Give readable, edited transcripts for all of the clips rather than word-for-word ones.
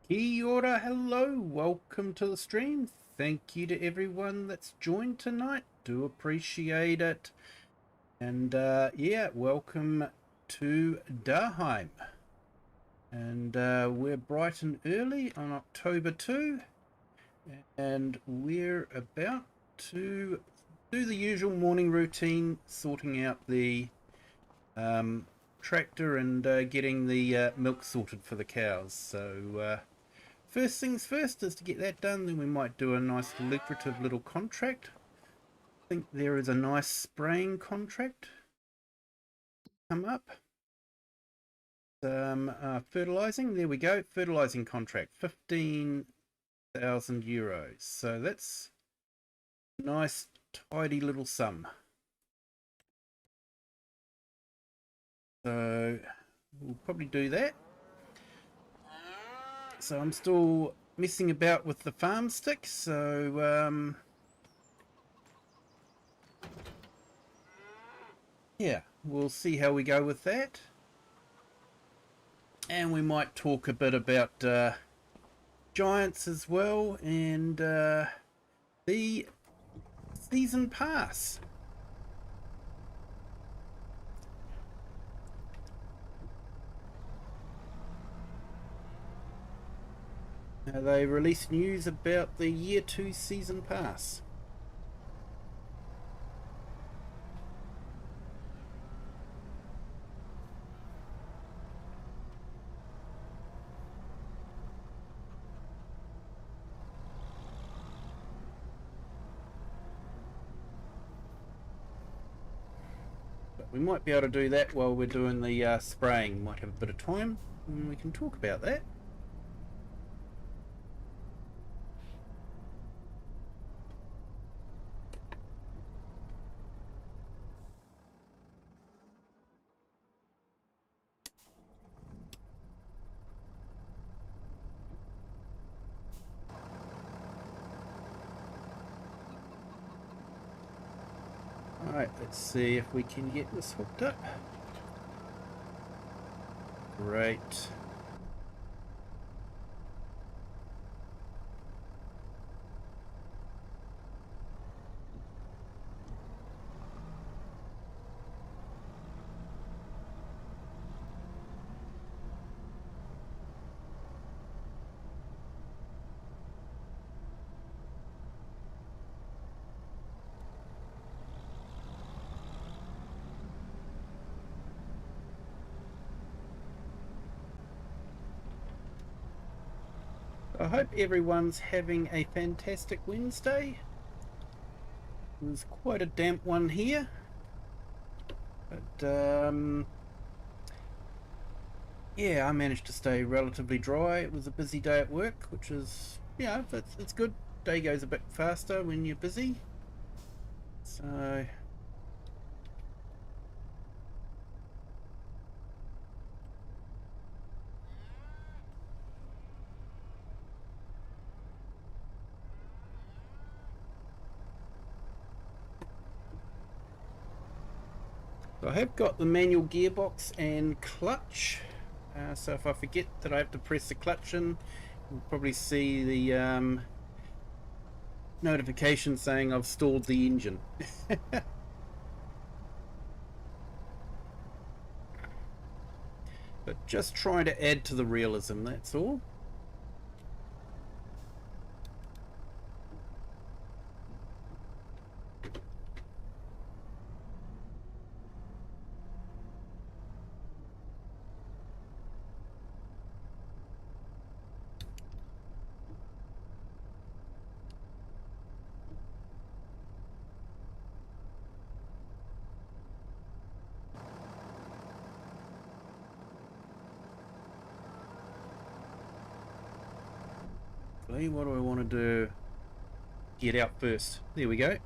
Kia ora, hello, welcome to the stream. Thank you to everyone that's joined tonight. Do appreciate it. And yeah, welcome to Daheim. And we're bright and early on October 2. And we're about to do the usual morning routine, sorting out the tractor and getting the milk sorted for the cows. So first things first is to get that done, then we might do a nice lucrative little contract. I think there is a nice spraying contract come up. Fertilizing, there we go, fertilizing contract, 15,000 euros. So that's a nice tidy little sum. So we'll probably do that. So I'm still messing about with the farm stick, so yeah, we'll see how we go with that. And we might talk a bit about giants as well, and the season pass. They released news about the year 2 season pass. But we might be able to do that while we're doing the spraying. Might have a bit of time and we can talk about that. Alright, let's see if we can get this hooked up. Great. I hope everyone's having a fantastic Wednesday. It was quite a damp one here, but yeah, I managed to stay relatively dry. It was a busy day at work, which is, yeah, it's good. Day goes a bit faster when you're busy. So I have got the manual gearbox and clutch. So if I forget that I have to press the clutch in, you'll probably see the notification saying I've stalled the engine. But just trying to add to the realism, that's all. What do I want to do? Get out first. There we go.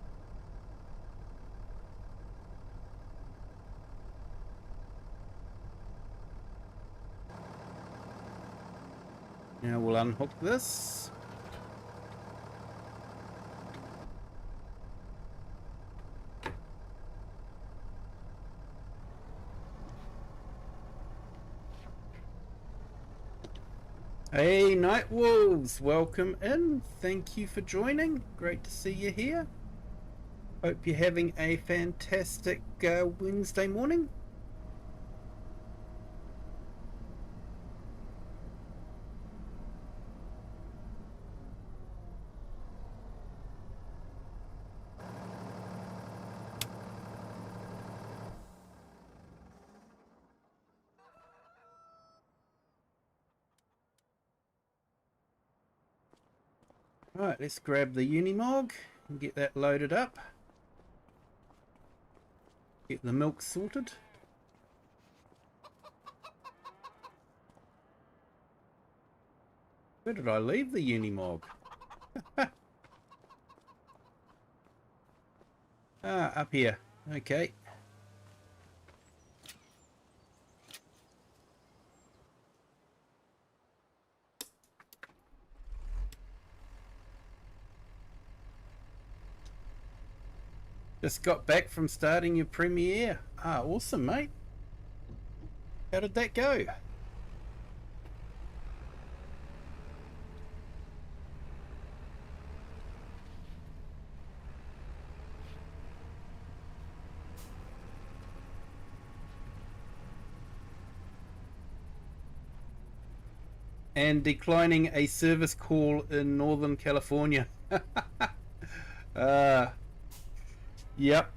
Now we'll unhook this. Hey, Night Wolves, welcome in. Thank you for joining. Great to see you here. Hope you're having a fantastic Wednesday morning. Alright, let's grab the Unimog and get that loaded up. Get the milk sorted. Where did I leave the Unimog? Up here. Okay. Just got back from starting your premiere. Awesome, mate. How did that go? And declining a service call in Northern California. Yep.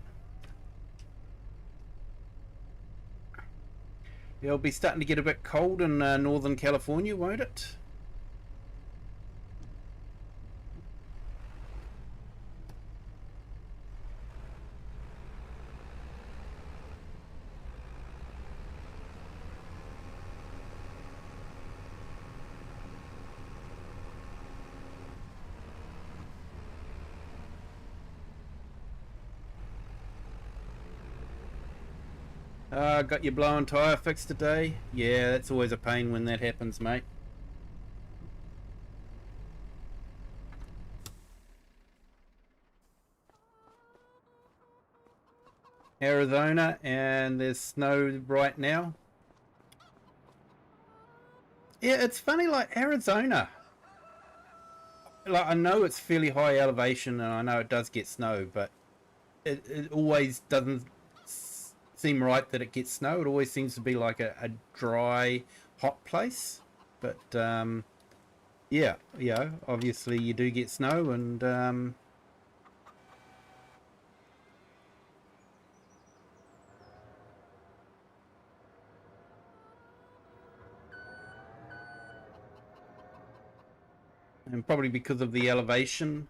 It'll be starting to get a bit cold in Northern California, won't it? Got your blown tyre fixed today? Yeah, that's always a pain when that happens, mate. Arizona, and there's snow right now. Yeah, it's funny, like Arizona. Like, I know it's fairly high elevation and I know it does get snow, but it always doesn't seem right that it gets snow. It always seems to be like a dry, hot place. But yeah, obviously you do get snow, and probably because of the elevation.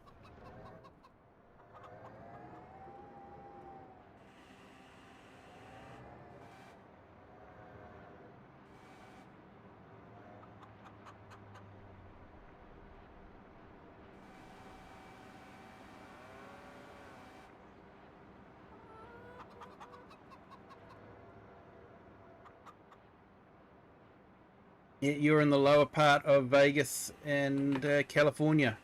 You're in the lower part of Vegas and California.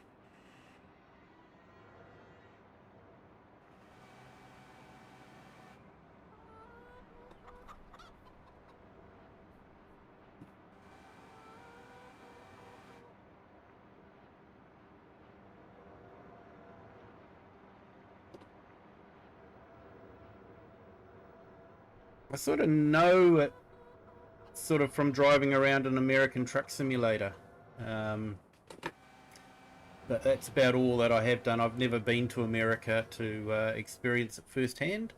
I sort of know it sort of from driving around an American Truck Simulator. But that's about all that I have done. I've never been to America to experience it firsthand,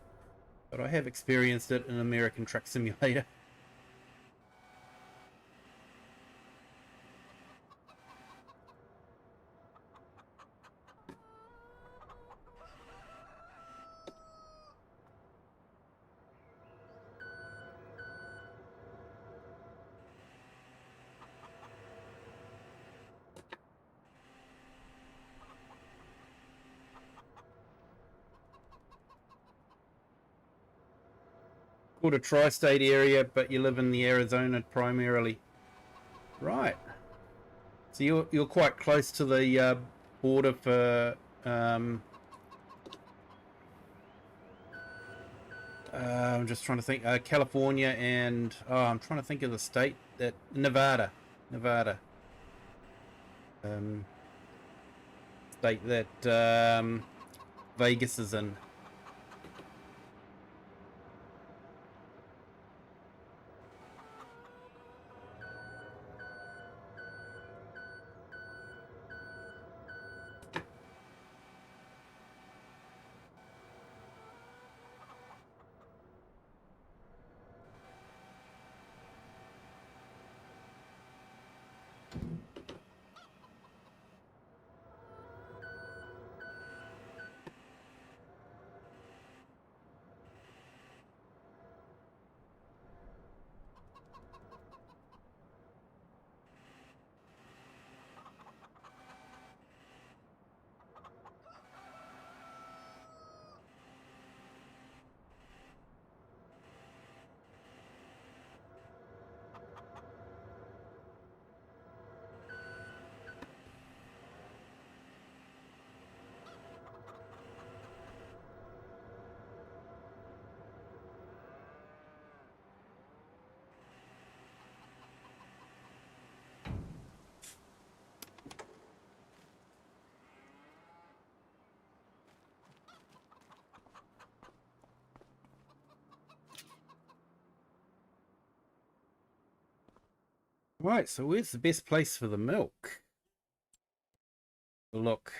but I have experienced it in American Truck Simulator. Called a tri-state area, but you live in the Arizona primarily. Right. So you're quite close to the border for I'm just trying to think. California and I'm trying to think of the state that Nevada. state that Vegas is in. Right, so where's the best place for the milk? Look.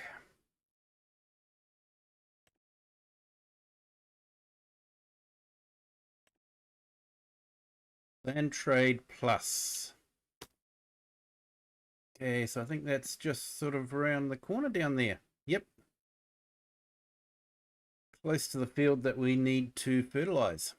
Land Trade Plus. Okay, so I think that's just sort of around the corner down there. Yep. Close to the field that we need to fertilize.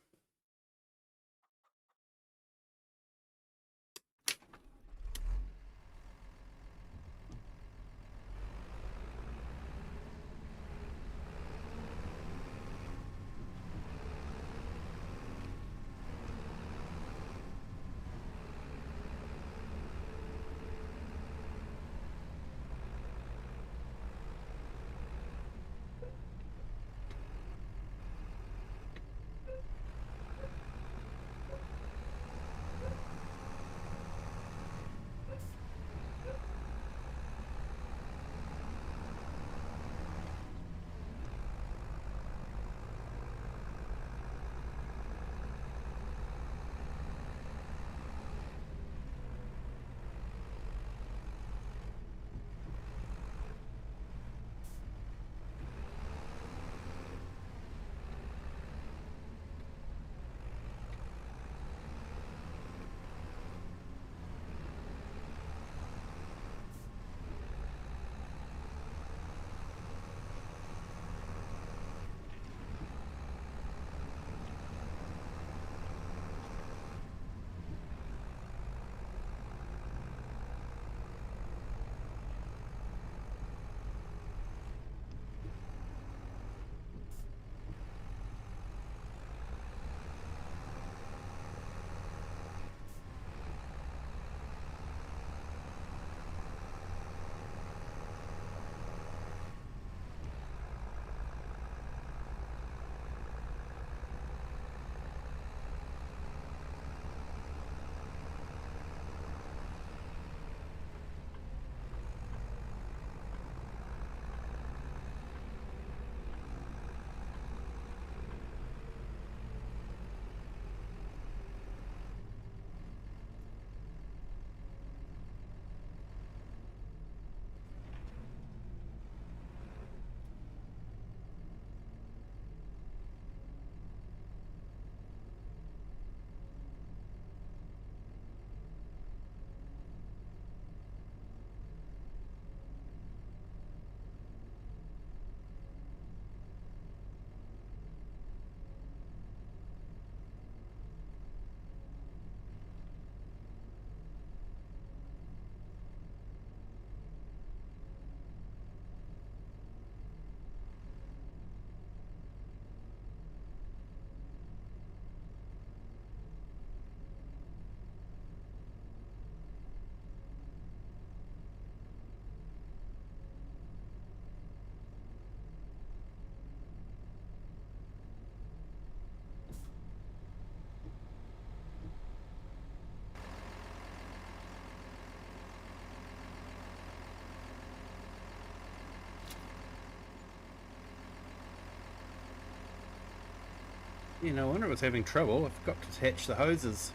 No wonder it was having trouble. I forgot to attach the hoses.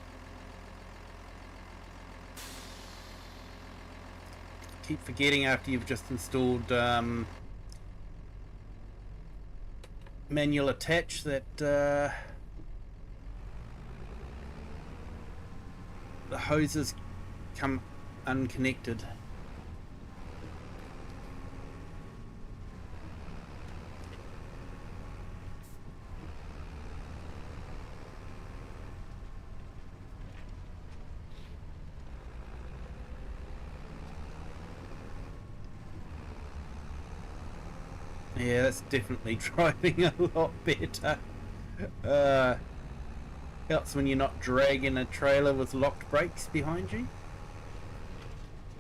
Keep forgetting after you've just installed manual attach that the hoses come unconnected. Yeah, that's definitely driving a lot better. Helps when you're not dragging a trailer with locked brakes behind you.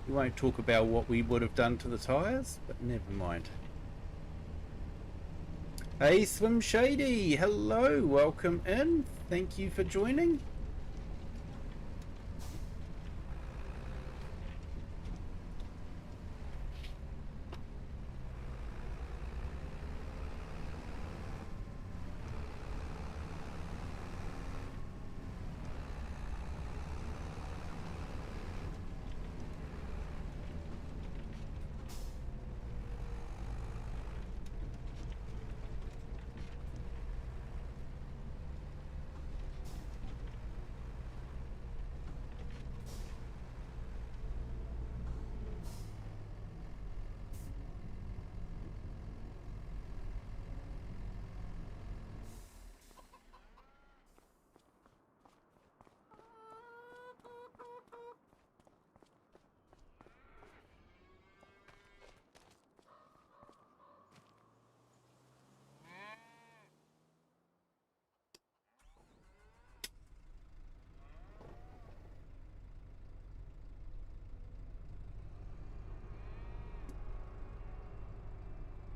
We won't talk about what we would have done to the tyres, but never mind. Hey Swim Shady, hello, welcome in. Thank you for joining.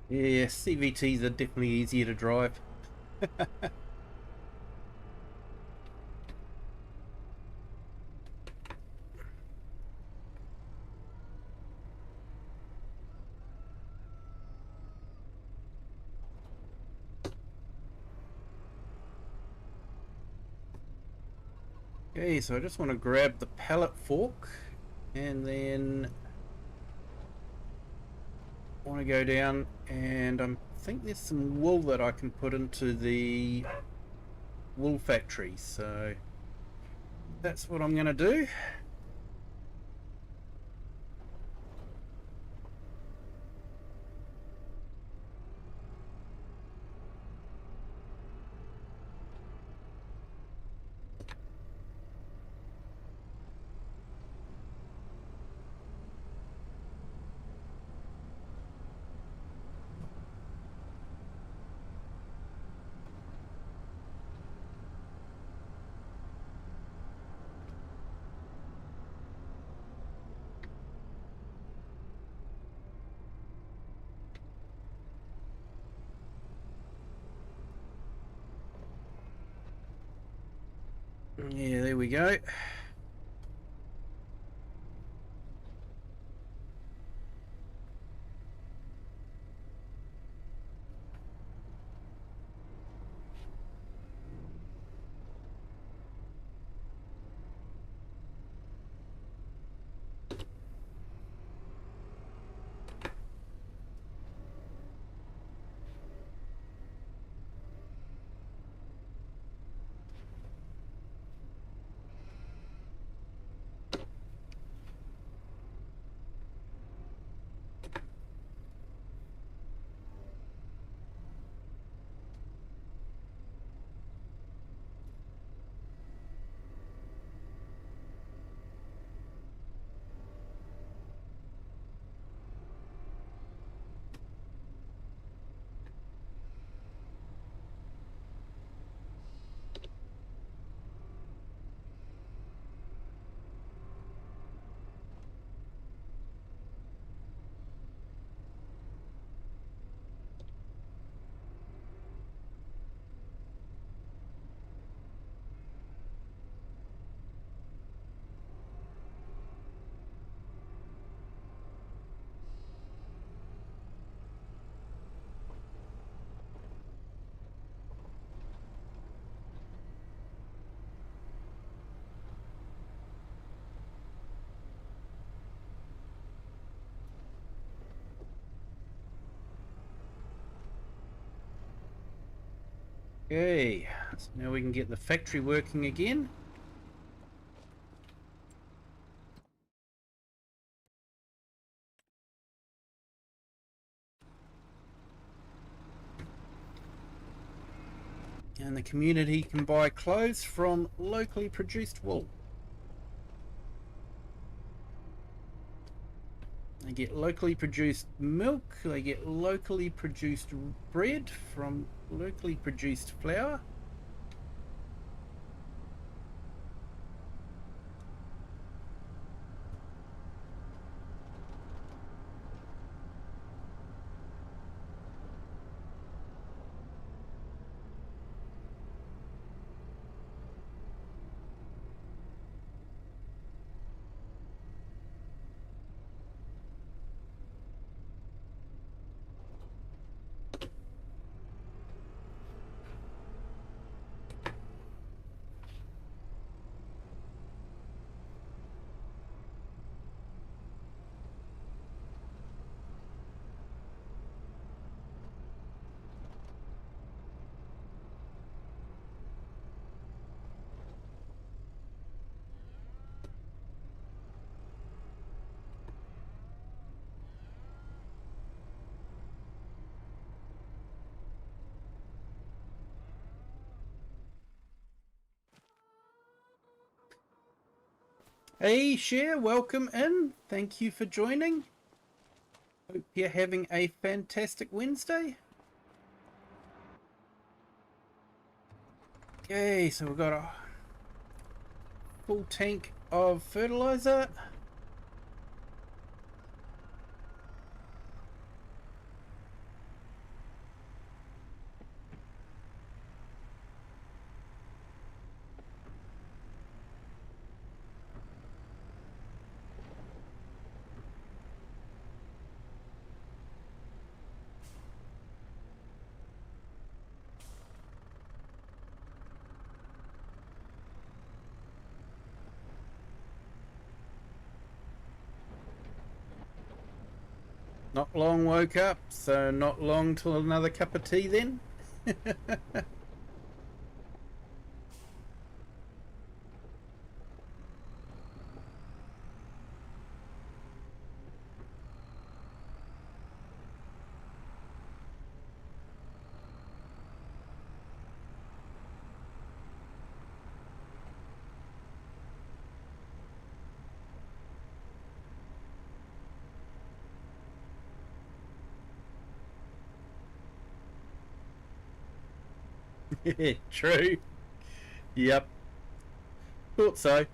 Yeah, CVTs are definitely easier to drive. Okay, so I just want to grab the pallet fork and then I want to go down and I think there's some wool that I can put into the wool factory, so that's what I'm going to do. Yeah, there we go. Okay, so now we can get the factory working again. And the community can buy clothes from locally produced wool. They get locally produced milk, they get locally produced bread from locally produced flour. Hey Cher, welcome in. Thank you for joining. Hope you're having a fantastic Wednesday. Okay, so we've got a full tank of fertilizer. Not long woke up, so not long till another cup of tea then. True. Yep. Thought so.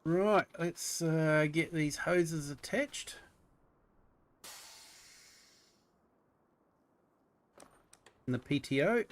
Right, let's get these hoses attached. And the PTO.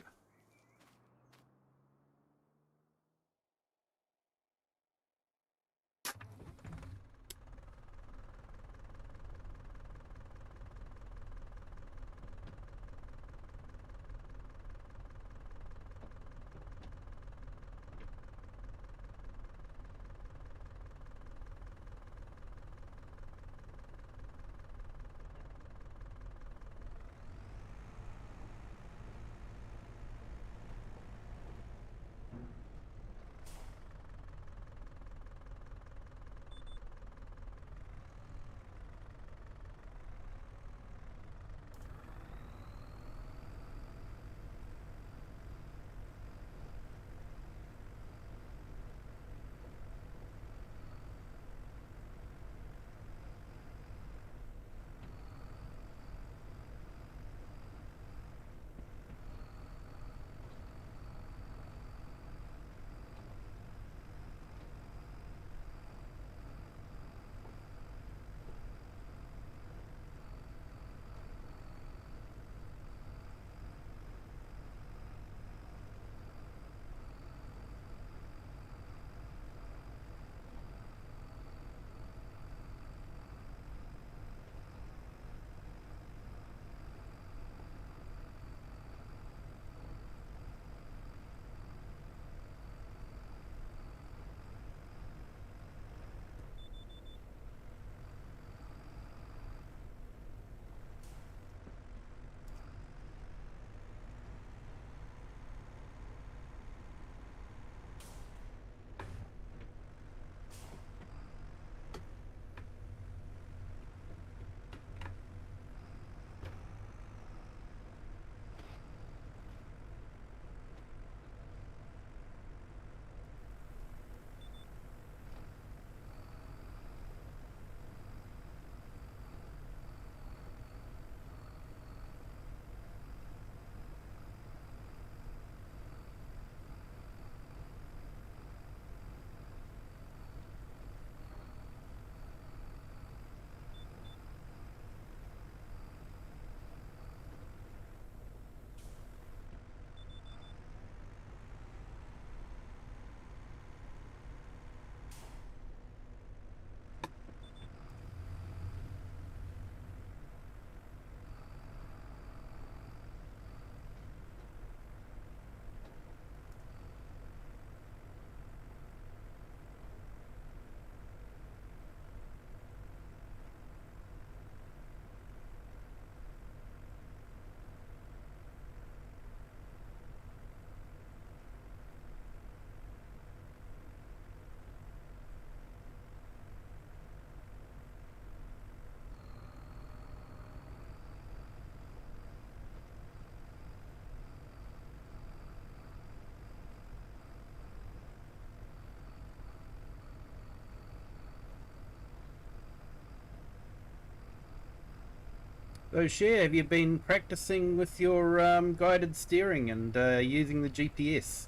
So, Cher, have you been practicing with your guided steering and using the GPS?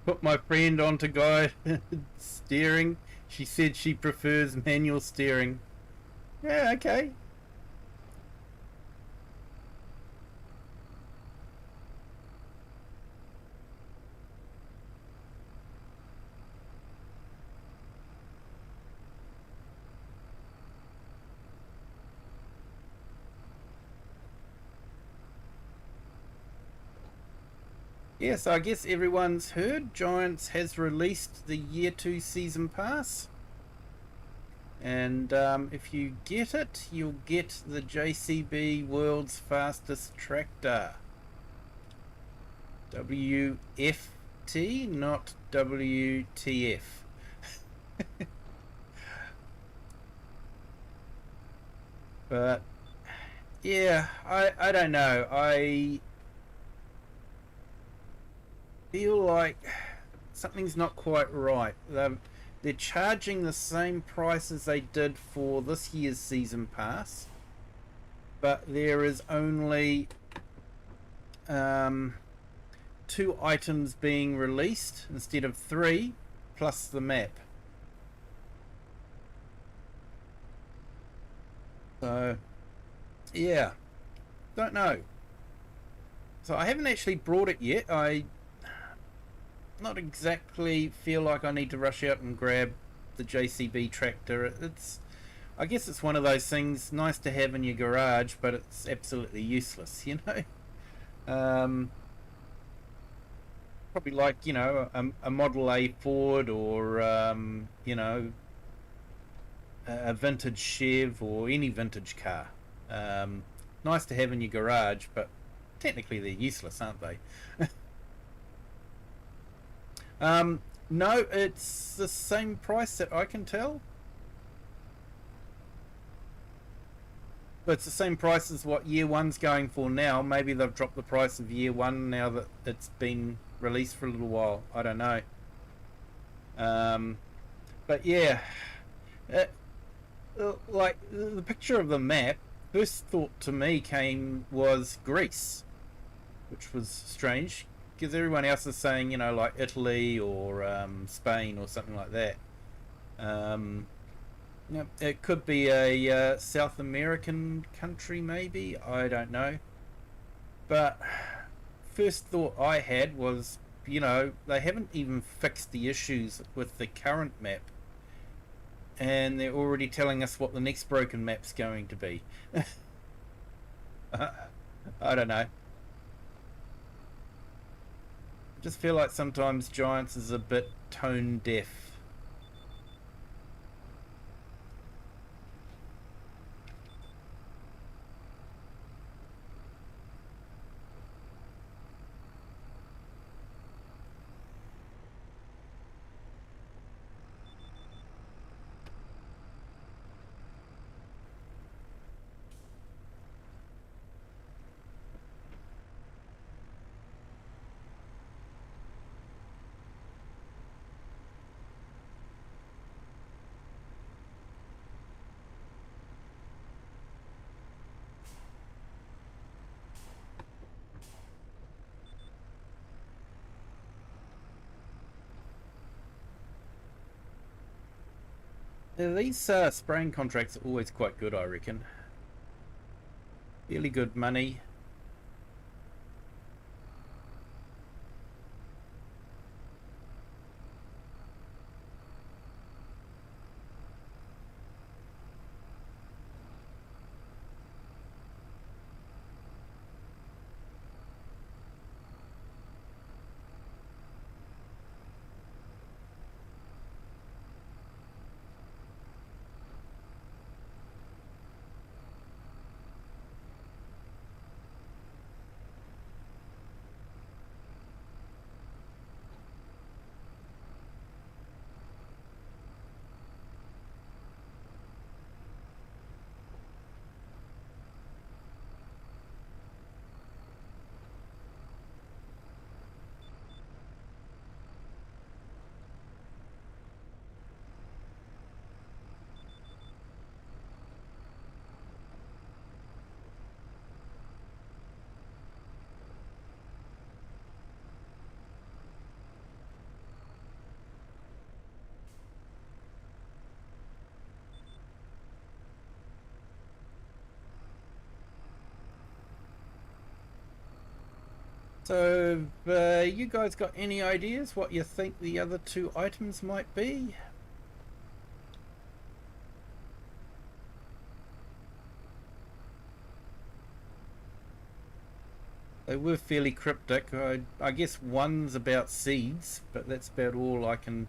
Put my friend onto guided steering. She said she prefers manual steering. Yeah, okay. Yeah, so I guess everyone's heard Giants has released the Year 2 Season Pass. And if you get it, you'll get the JCB World's Fastest Tractor. WFT, not WTF. But yeah, I don't know. I feel like something's not quite right. They're charging the same price as they did for this year's season pass, but there is only 2 items being released instead of 3, plus the map. So yeah, don't know. So I haven't actually brought it yet. I not exactly feel like I need to rush out and grab the JCB tractor. It's, I guess it's one of those things nice to have in your garage, but it's absolutely useless, you know. Um, Probably like, you know, a Model A Ford, or a vintage Chev or any vintage car. Nice to have in your garage, but technically they're useless, aren't they? No, it's the same price that I can tell. But it's the same price as what year one's going for now. Maybe they've dropped the price of year one now that it's been released for a little while. I don't know. Um, but yeah, uh, like the picture of the map, first thought to me came was Greece, which was strange because everyone else is saying, you know, like Italy or Spain or something like that. Um, it could be a South American country, maybe. I don't know. But first thought I had was, you know, they haven't even fixed the issues with the current map, and they're already telling us what the next broken map's going to be. I don't know. I just feel like sometimes Giants is a bit tone deaf. Yeah, these spraying contracts are always quite good, I reckon. Fairly good money. So, you guys got any ideas what you think the other two items might be? They were fairly cryptic. I guess one's about seeds, but that's about all I can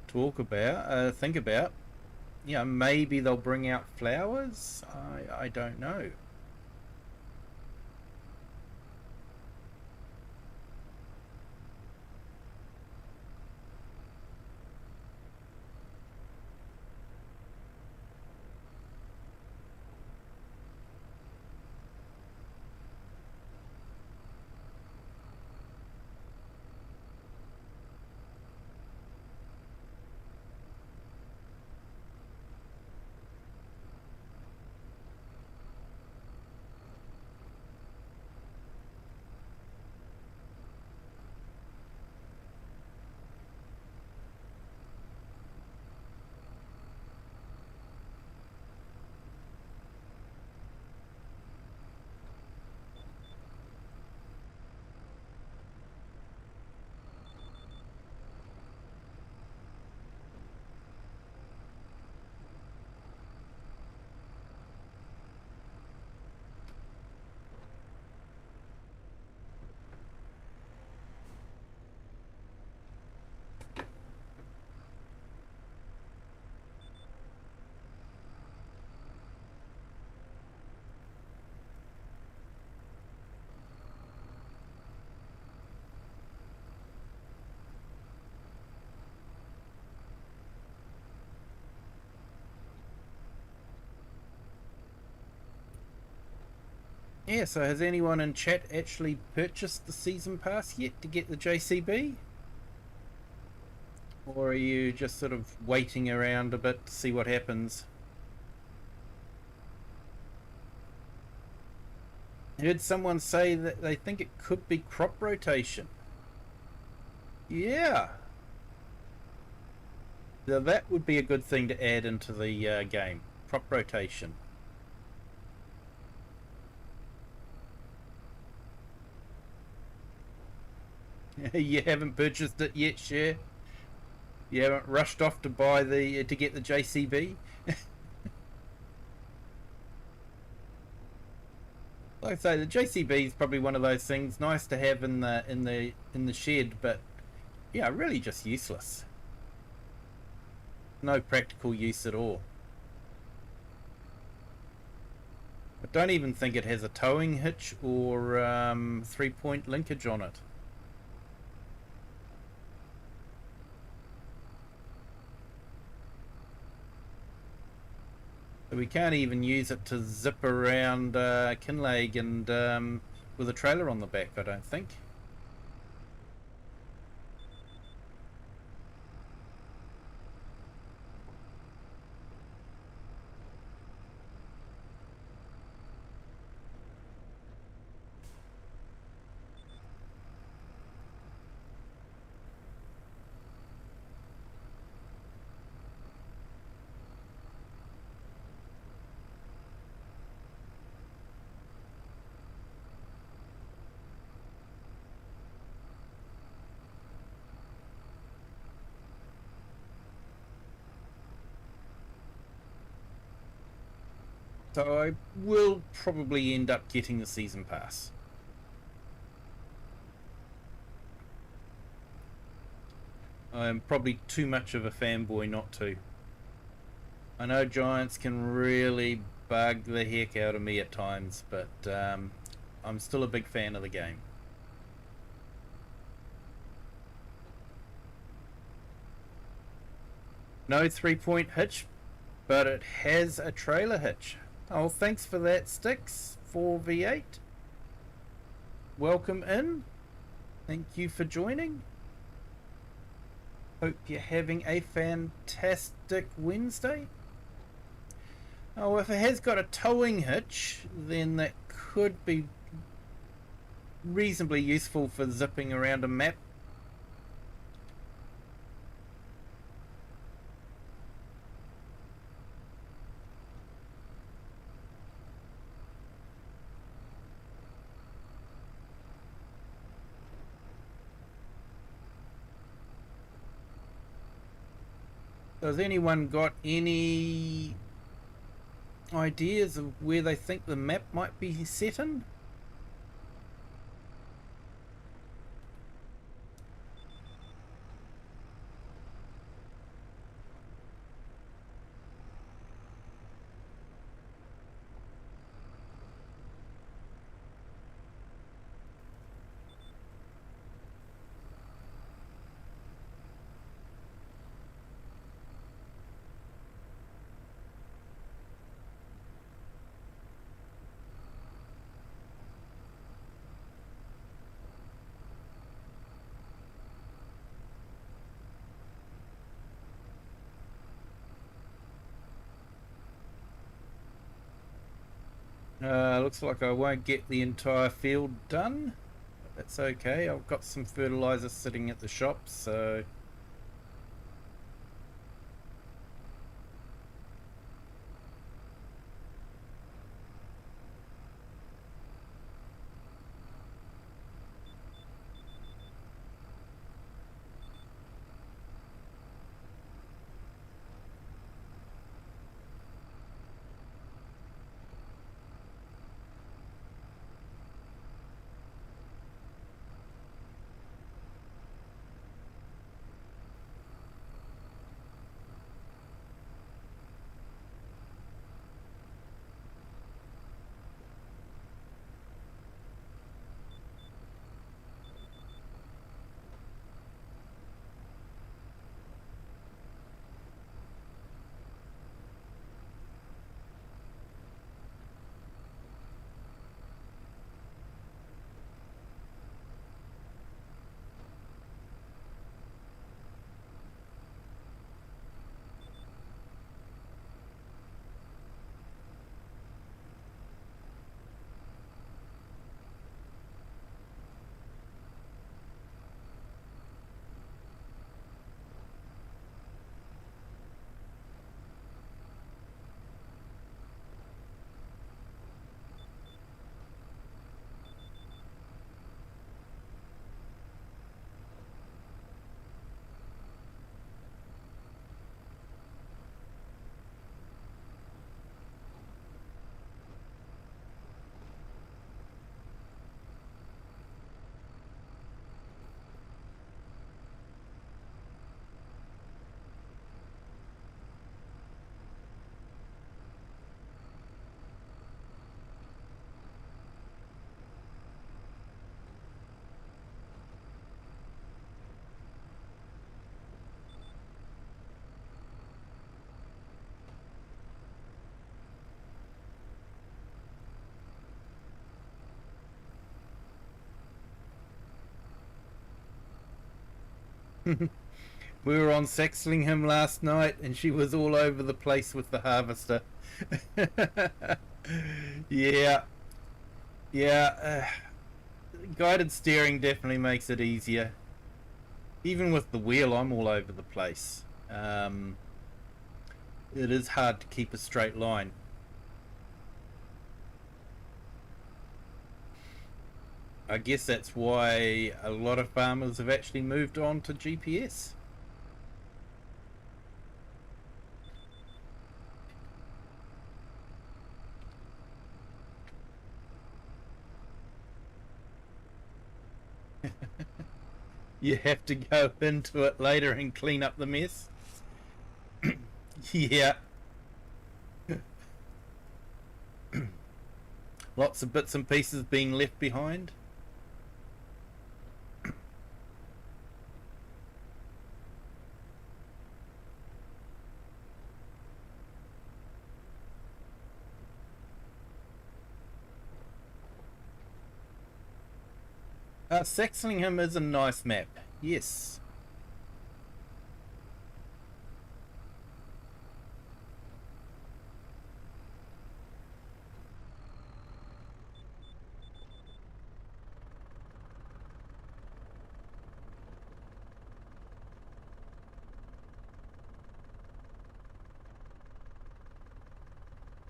talk about, think about. Yeah, maybe they'll bring out flowers. I don't know. Yeah, so has anyone in chat actually purchased the season pass yet to get the JCB? Or are you just sort of waiting around a bit to see what happens? I heard someone say that they think it could be crop rotation. Yeah. Now that would be a good thing to add into the game. Crop rotation. You haven't purchased it yet, Cher? You haven't rushed off to buy to get the JCB? Like I say, the JCB is probably one of those things nice to have in the shed, but yeah, really just useless. No practical use at all. I don't even think it has a towing hitch or 3-point linkage on it. So we can't even use it to zip around Kinlake and with a trailer on the back, I don't think. So I will probably end up getting the season pass. I'm probably too much of a fanboy not to. I know Giants can really bug the heck out of me at times, but I'm still a big fan of the game. No 3-point hitch, but it has a trailer hitch. Oh, thanks for that, Sticks, 4v8. Welcome in. Thank you for joining. Hope you're having a fantastic Wednesday. Oh, if it has got a towing hitch, then that could be reasonably useful for zipping around a map. Has anyone got any ideas of where they think the map might be set in? Looks like I won't get the entire field done. That's okay. I've got some fertilizer sitting at the shop, so we were on Saxlingham last night, and she was all over the place with the harvester. Yeah, yeah. Guided steering definitely makes it easier. Even with the wheel, I'm all over the place. It is hard to keep a straight line. I guess that's why a lot of farmers have actually moved on to GPS. You have to go into it later and clean up the mess. Yeah, lots of bits and pieces being left behind. Saxlingham is a nice map. Yes.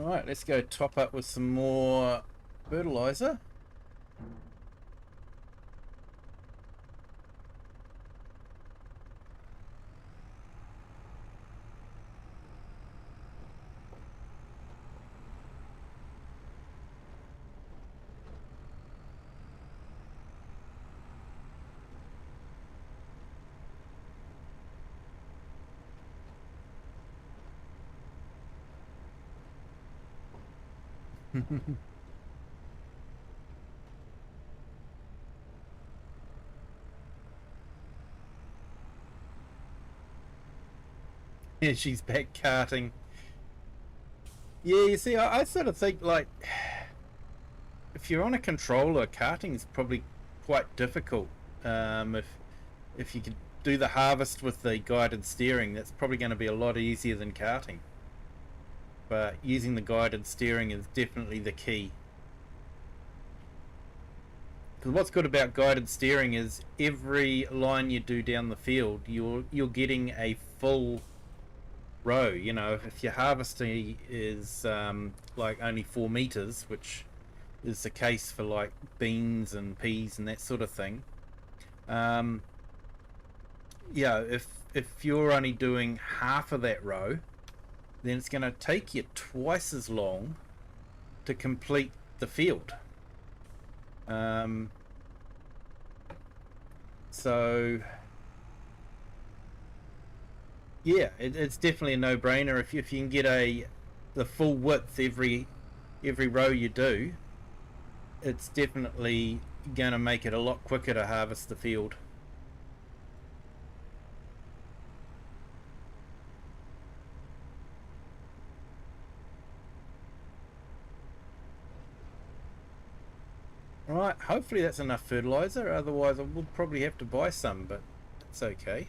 Alright, let's go top up with some more fertilizer. Yeah, she's back karting. Yeah, you see, I sort of think like if you're on a controller, karting is probably quite difficult. If you could do the harvest with the guided steering, that's probably going to be a lot easier than karting. But using the guided steering is definitely the key. Because what's good about guided steering is every line you do down the field, you're getting a full row. You know, if your harvesting is like only 4 meters, which is the case for like beans and peas and that sort of thing. Um, yeah, if you're only doing half of that row, then it's going to take you twice as long to complete the field. Um, so yeah, it's definitely a no-brainer if you can get the full width every row you do. It's definitely going to make it a lot quicker to harvest the field. Right, hopefully that's enough fertilizer, otherwise I will probably have to buy some, but it's okay.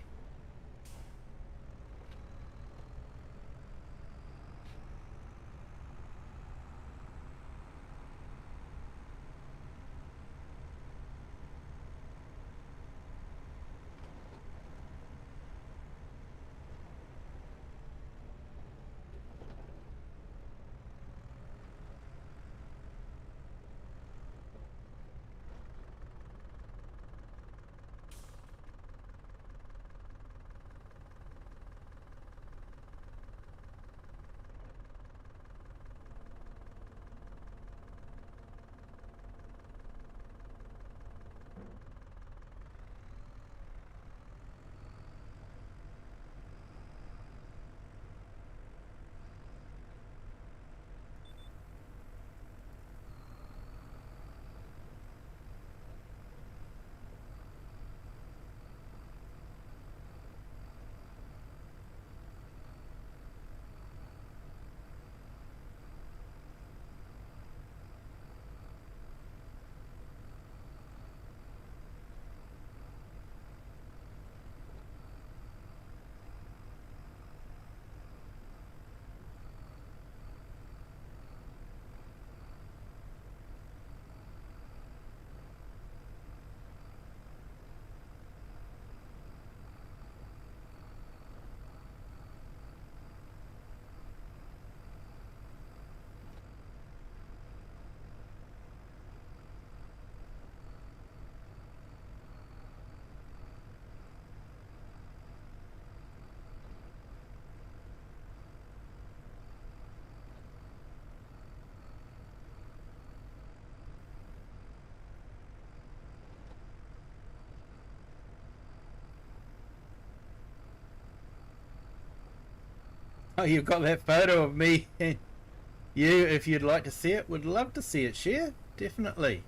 Oh, you've got that photo of me. You, if you'd like to see it, would love to see it. Share, definitely.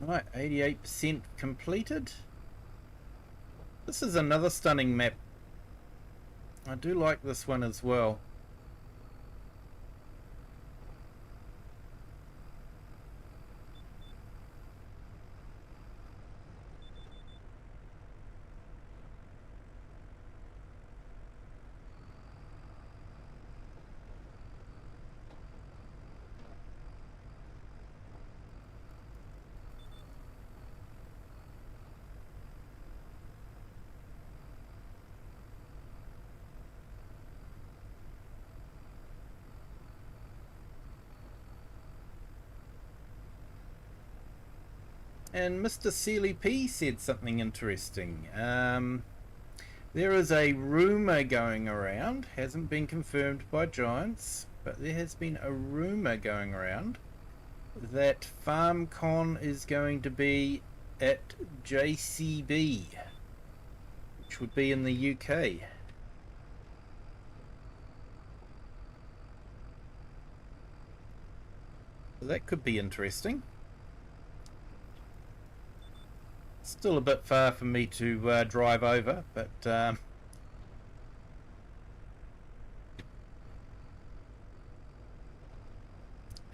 Right, 88% completed. This is another stunning map. I do like this one as well. And Mr. Sealy P said something interesting. There is a rumour going around, hasn't been confirmed by Giants, but there has been a rumour going around that FarmCon is going to be at JCB, which would be in the UK. So that could be interesting. Still a bit far for me to drive over, but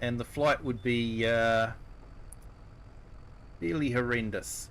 and the flight would be fairly horrendous.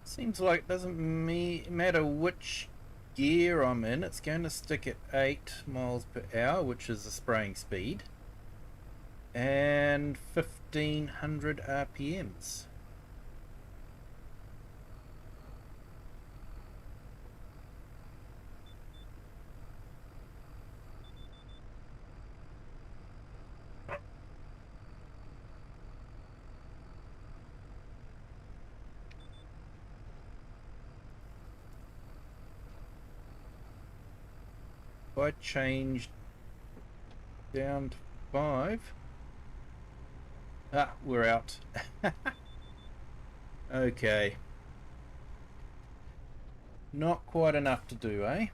Seems like it doesn't matter which gear I'm in, it's going to stick at 8 miles per hour, which is the spraying speed, and 1500 RPMs. If I change down to 5, we're out. Okay, not quite enough to do, eh?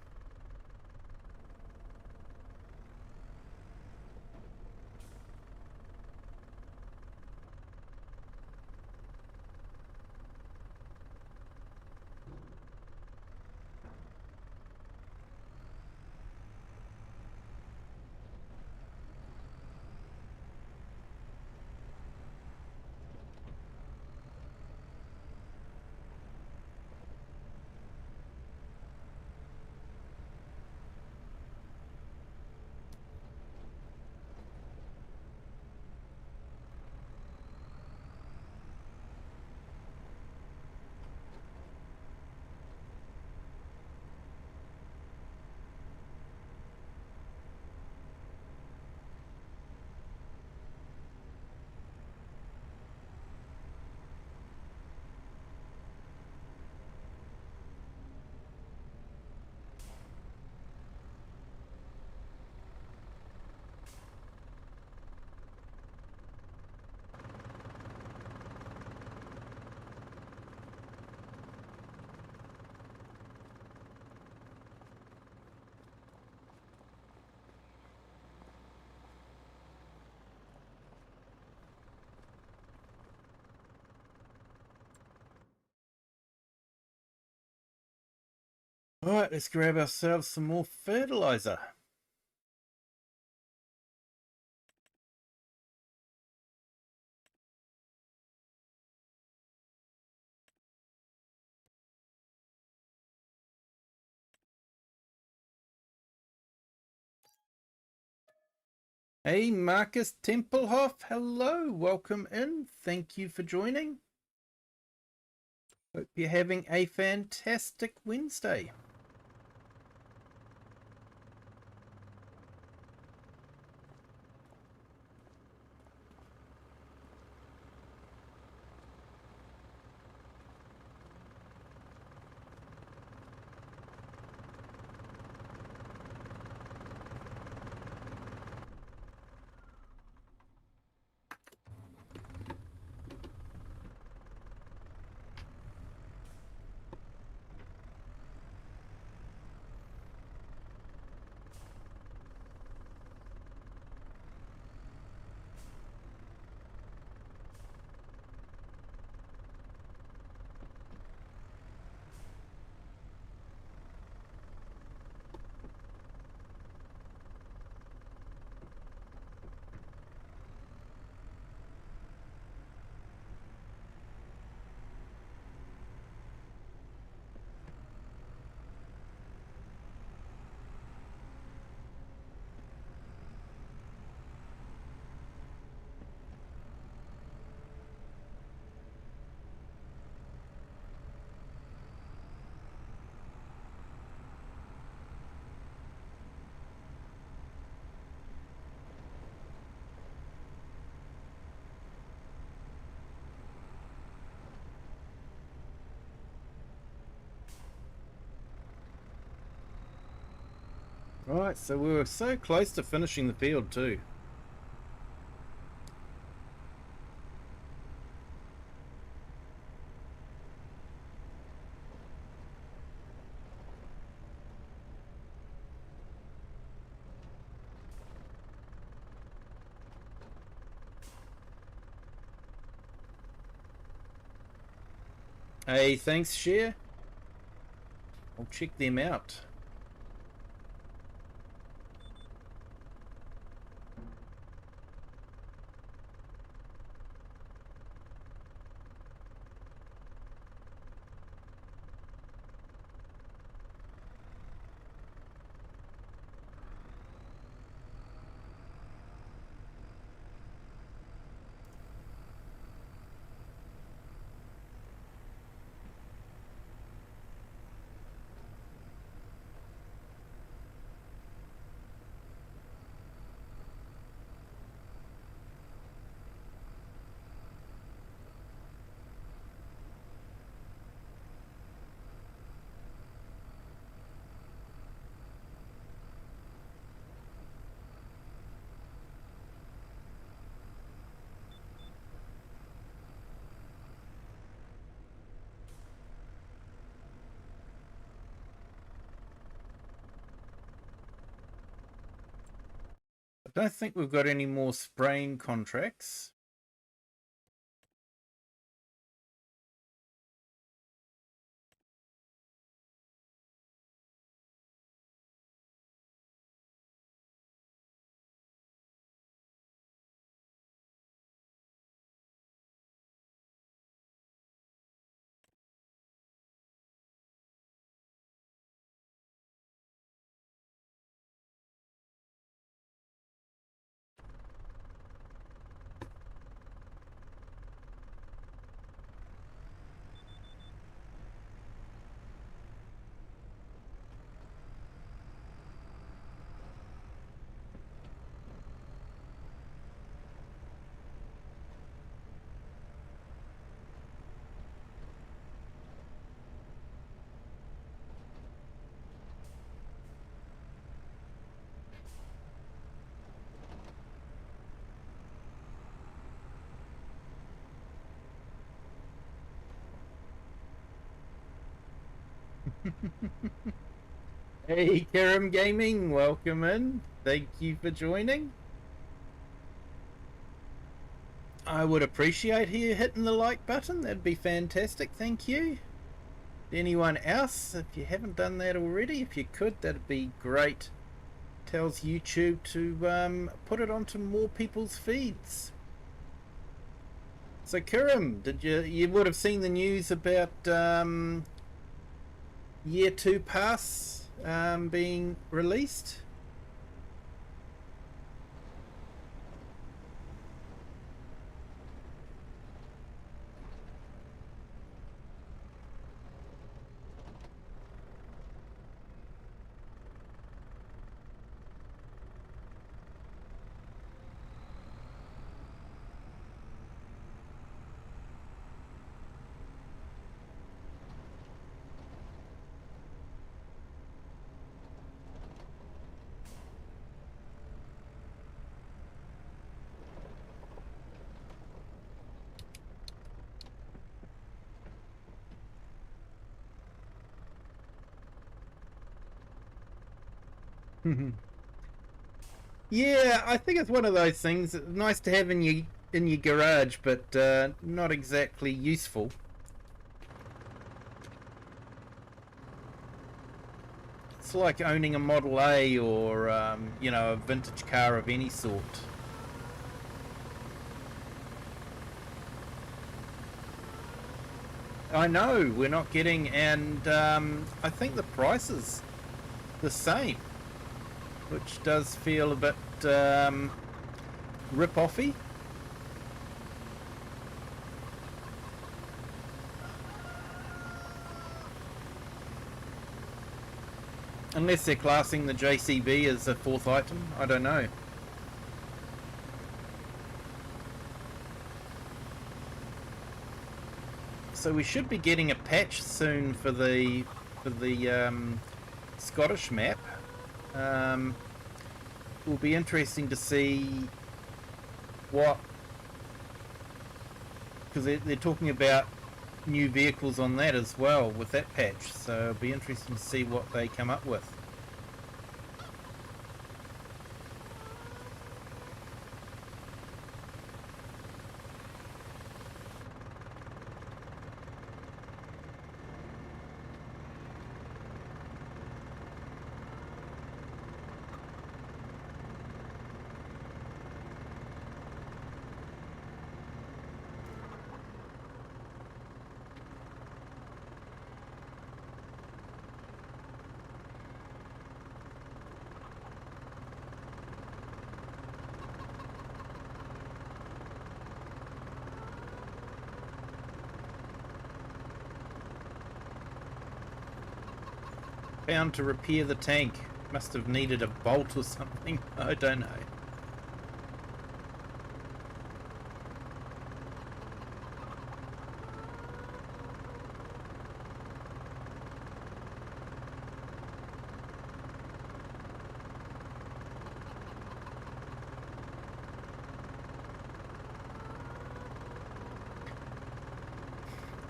Alright, let's grab ourselves some more fertilizer. Hey, Marcus Tempelhoff, hello, welcome in. Thank you for joining. Hope you're having a fantastic Wednesday. Right, so we were so close to finishing the field too. Hey, thanks, Share. I'll check them out. I don't think we've got any more spraying contracts. Hey, Karam Gaming, welcome in. Thank you for joining. I would appreciate you hitting the like button. That'd be fantastic. Thank you. Anyone else, if you haven't done that already, if you could, that'd be great. Tells YouTube to put it onto more people's feeds. So Kiram, did you would have seen the news about Year 2 Pass being released? Yeah, I think it's one of those things. Nice to have in your garage, but not exactly useful. It's like owning a Model A or a vintage car of any sort. I know we're not getting, and I think the price is the same, which does feel a bit rip-offy. Unless they're classing the JCB as a fourth item, I don't know. So we should be getting a patch soon for the Scottish map. It will be interesting to see what, because they're talking about new vehicles on that as well with that patch, so it'll be interesting to see what they come up with. Found to repair the tank. Must have needed a bolt or something. I don't know.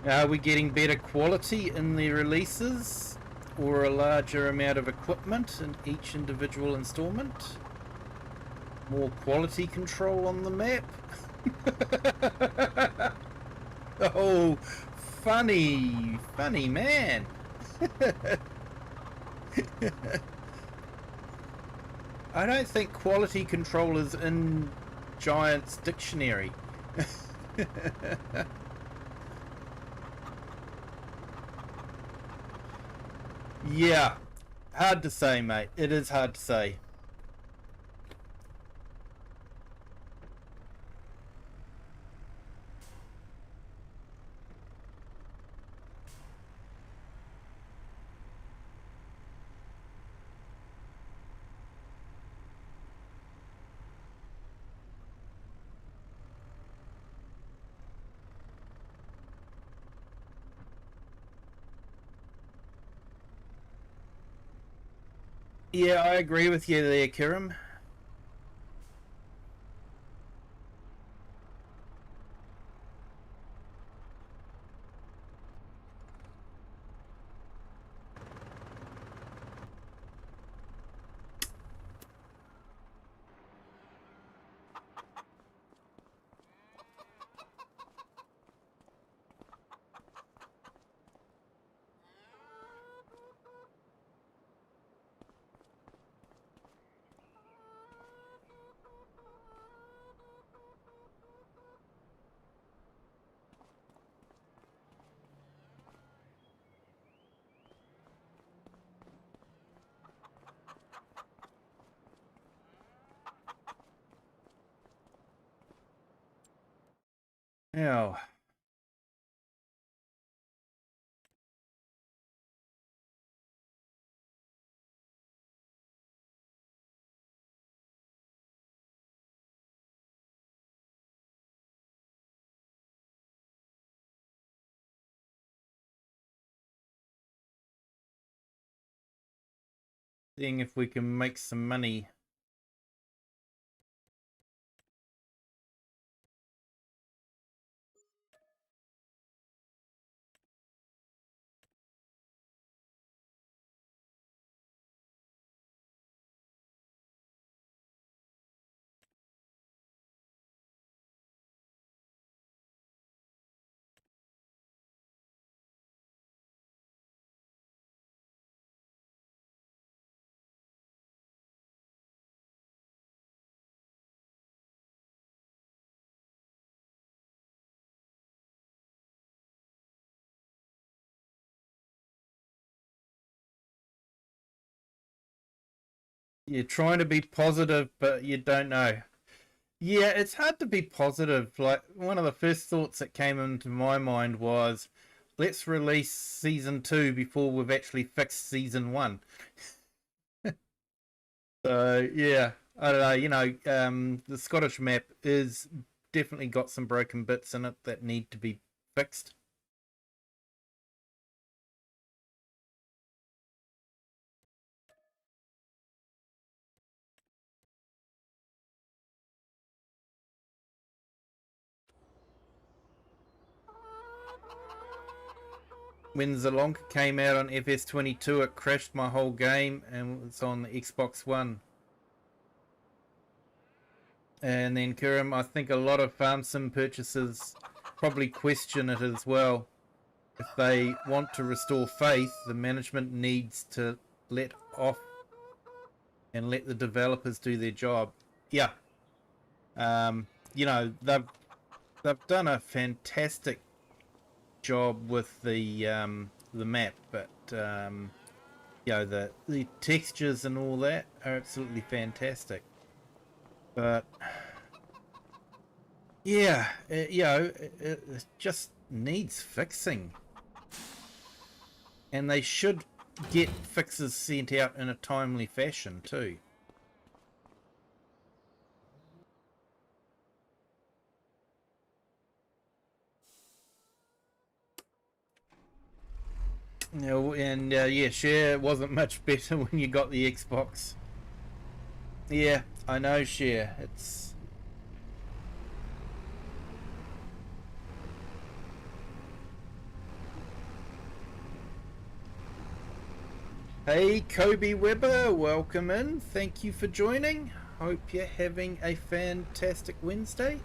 Are we getting better quality in the releases, or a larger amount of equipment in each individual installment? More quality control on the map? Oh, funny man. I don't think quality control is in Giant's dictionary. Yeah, hard to say, mate. It is hard to say. Yeah, I agree with you there, Kiram. Yeah. Seeing if we can make some money. You're trying to be positive, but you don't know. Yeah, it's hard to be positive. Like, one of the first thoughts that came into my mind was, let's release season 2 before we've actually fixed season 1. So, yeah, I don't know. The Scottish map is definitely got some broken bits in it that need to be fixed. when Zelonka came out on FS22, it crashed my whole game, and it's on the Xbox One. And then Kiram, I think a lot of farm sim purchasers probably question it as well. If they want to restore faith, the management needs to let off and let the developers do their job. Yeah. You know, they've done a fantastic job with the map, but you know, the textures and all that are absolutely fantastic. But yeah, you know, it just needs fixing, and they should get fixes sent out in a timely fashion too. You know, and yeah, share wasn't much better when you got the Xbox. Yeah, I know, share. It's hey, Kobe Weber, welcome in. Thank you for joining. Hope you're having a fantastic Wednesday.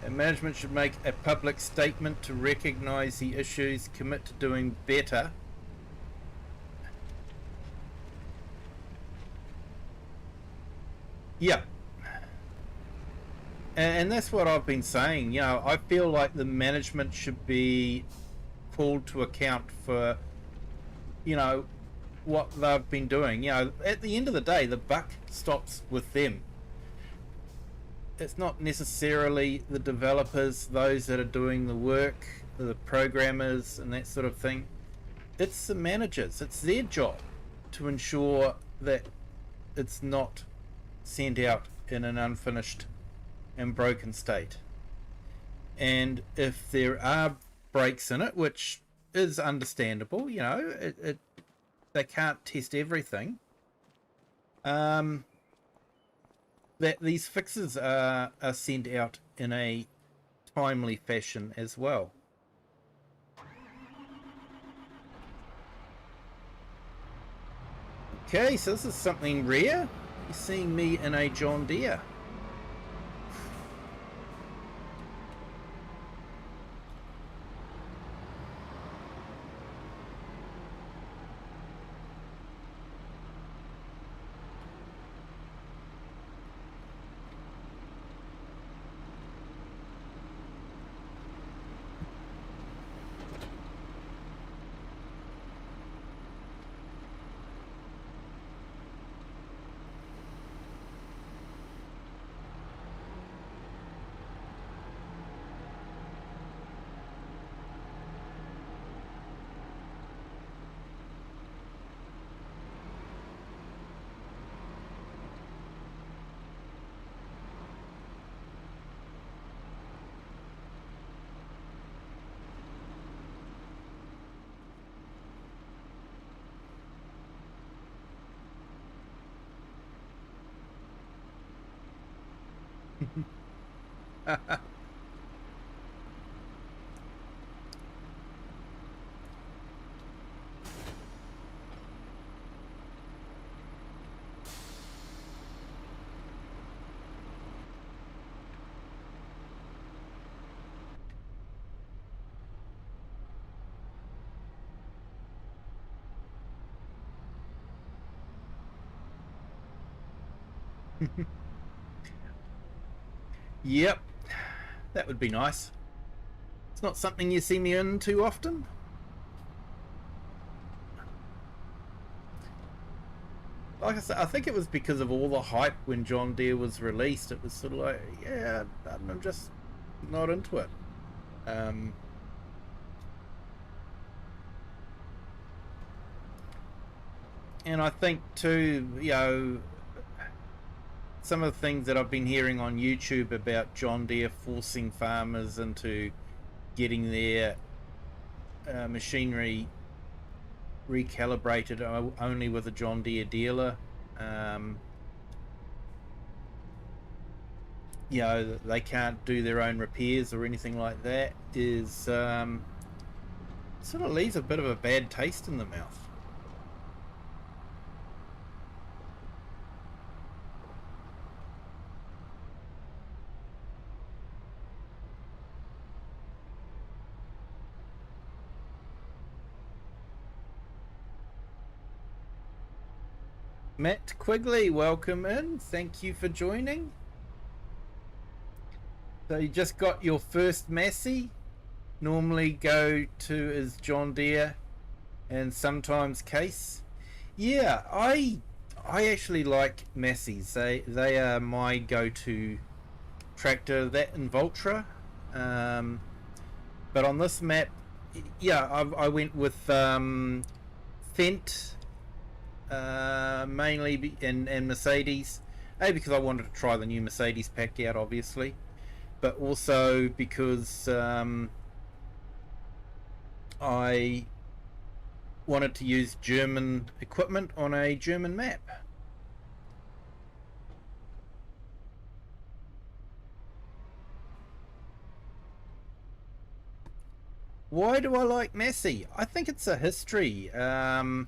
And management should make a public statement to recognise the issues, commit to doing better. Yeah. And that's what I've been saying. You know, I feel like the management should be called to account for, you know, what they've been doing. You know, at the end of the day, the buck stops with them. It's not necessarily the developers, those that are doing the work, the programmers and that sort of thing. It's the managers. It's their job to ensure that it's not sent out in an unfinished and broken state. And if there are breaks in it, which is understandable, you know, they can't test everything, that these fixes are sent out in a timely fashion as well. Okay, so this is something rare. You're seeing me in a John Deere. Yep, that would be nice. It's not something you see me in too often. Like I said, I think it was because of all the hype when John Deere was released. It was sort of like, yeah, I'm just not into it. And I think too, you know, some of the things that I've been hearing on YouTube about John Deere forcing farmers into getting their machinery recalibrated only with a John Deere dealer. You know, they can't do their own repairs or anything like that, is sort of leaves a bit of a bad taste in the mouth. Matt Quigley, welcome in. Thank you for joining. So you just got your first Massey. Normally go to is John Deere and sometimes Case. Yeah, I actually like Masseys. They are my go-to tractor. That and Voltra. But on this map, yeah, I went with Fendt mainly, and Mercedes. Because I wanted to try the new Mercedes pack out, obviously, but also because I wanted to use German equipment on a German map. Why do I like Massey? I think it's a history. One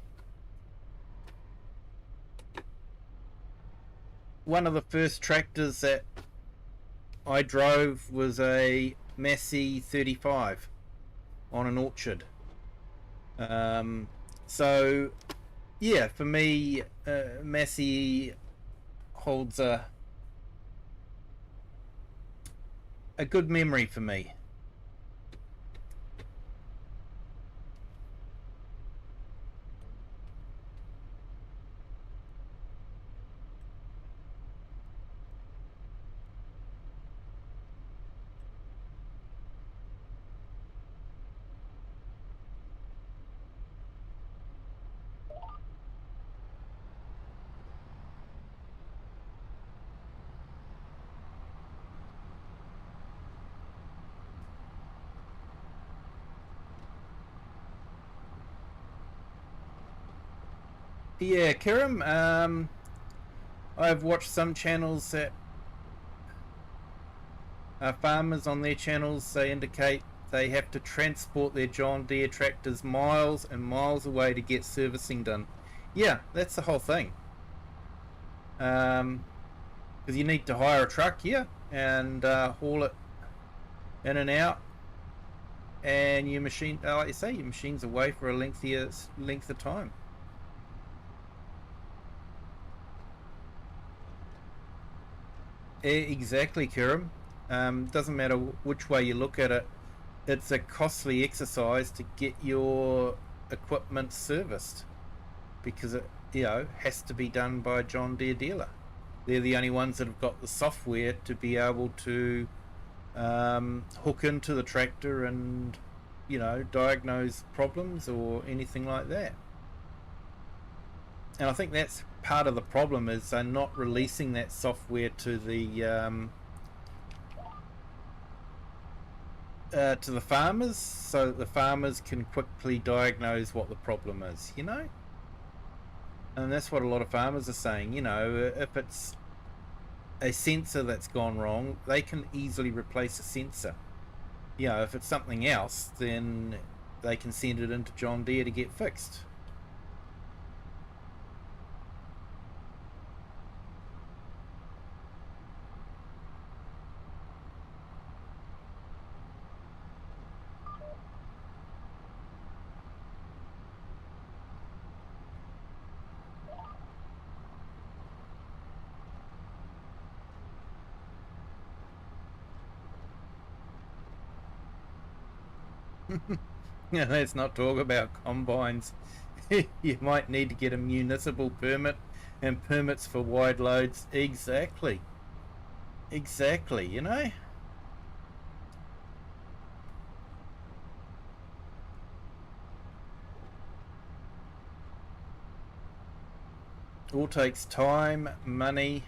of the first tractors that I drove was a Massey 35 on an orchard. So yeah, for me, Massey holds a good memory for me. Yeah, Kiram, I've watched some channels that farmers on their channels, they indicate they have to transport their John Deere tractors miles and miles away to get servicing done. Yeah, that's the whole thing. Because you need to hire a truck, yeah, and haul it in and out, and your machine, like you say, your machine's away for a length of time. Exactly, Kiram. Doesn't matter which way you look at it, it's a costly exercise to get your equipment serviced, because it has to be done by a John Deere dealer. They're the only ones that have got the software to be able to hook into the tractor and diagnose problems or anything like that. And I think that's part of the problem, is they're not releasing that software to the farmers, so that the farmers can quickly diagnose what the problem is. And that's what a lot of farmers are saying. If it's a sensor that's gone wrong, they can easily replace a sensor. If it's something else, then they can send it into John Deere to get fixed. Let's not talk about combines. You might need to get a municipal permit and permits for wide loads. Exactly. All takes time, money.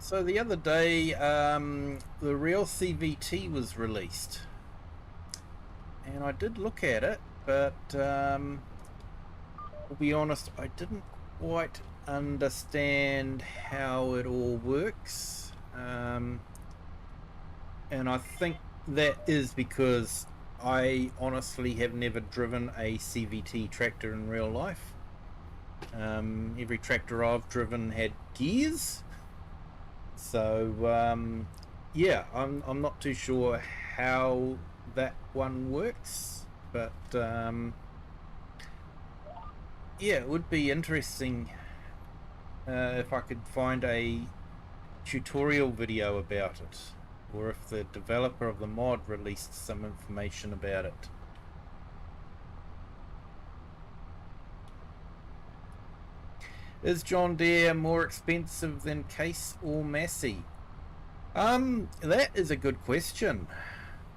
So the other day, the real CVT was released, and I did look at it, but to be honest, I didn't quite understand how it all works, and I think that is because I honestly have never driven a CVT tractor in real life. Every tractor I've driven had gears. So yeah, I'm not too sure how that one works, but yeah, it would be interesting if I could find a tutorial video about it, or if the developer of the mod released some information about it. Is John Deere more expensive than Case or Massey? That is a good question.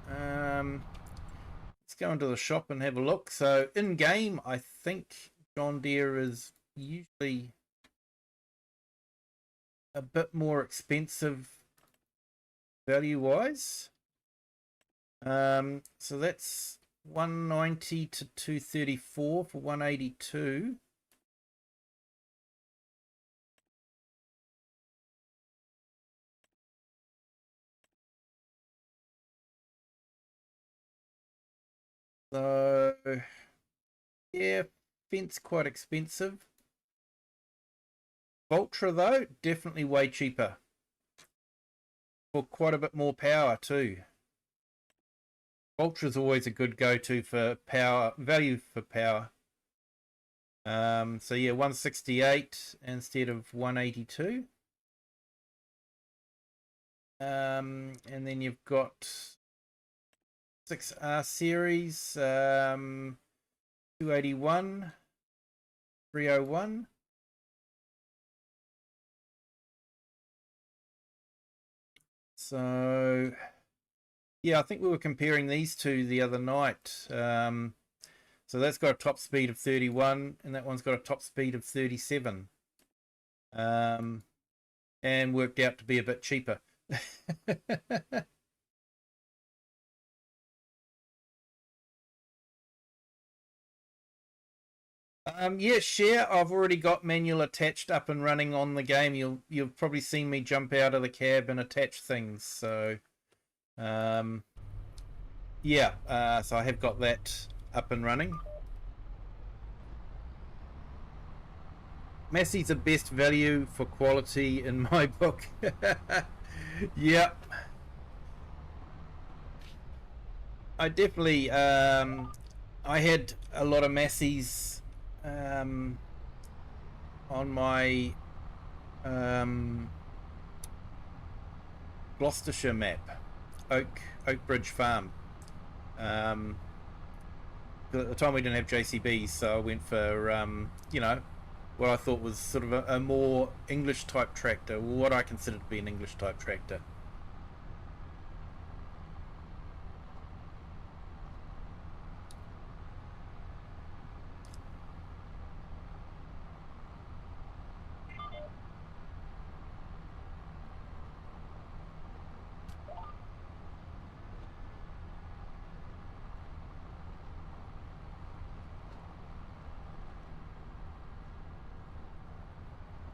Let's go into the shop and have a look. So in game, I think John Deere is usually a bit more expensive value-wise. So that's 190 to 234 for 182. So yeah, fence quite expensive. Voltra though, definitely way cheaper. For quite a bit more power too. Voltra's always a good go-to for power, value for power. So yeah, 168 instead of 182. And then you've got 6R series, 281, 301. So yeah, I think we were comparing these two the other night. So that's got a top speed of 31 and that one's got a top speed of 37. And worked out to be a bit cheaper. Yeah, share. I've already got manual attached up and running on the game. You've probably seen me jump out of the cab and attach things. So, yeah. So I have got that up and running. Massey's the best value for quality in my book. Yep. I definitely. I had a lot of Massey's on my Gloucestershire map, Oak Bridge Farm. At the time we didn't have JCBs, so I went for you know, what I thought was sort of a more English type tractor, what I consider to be an English type tractor.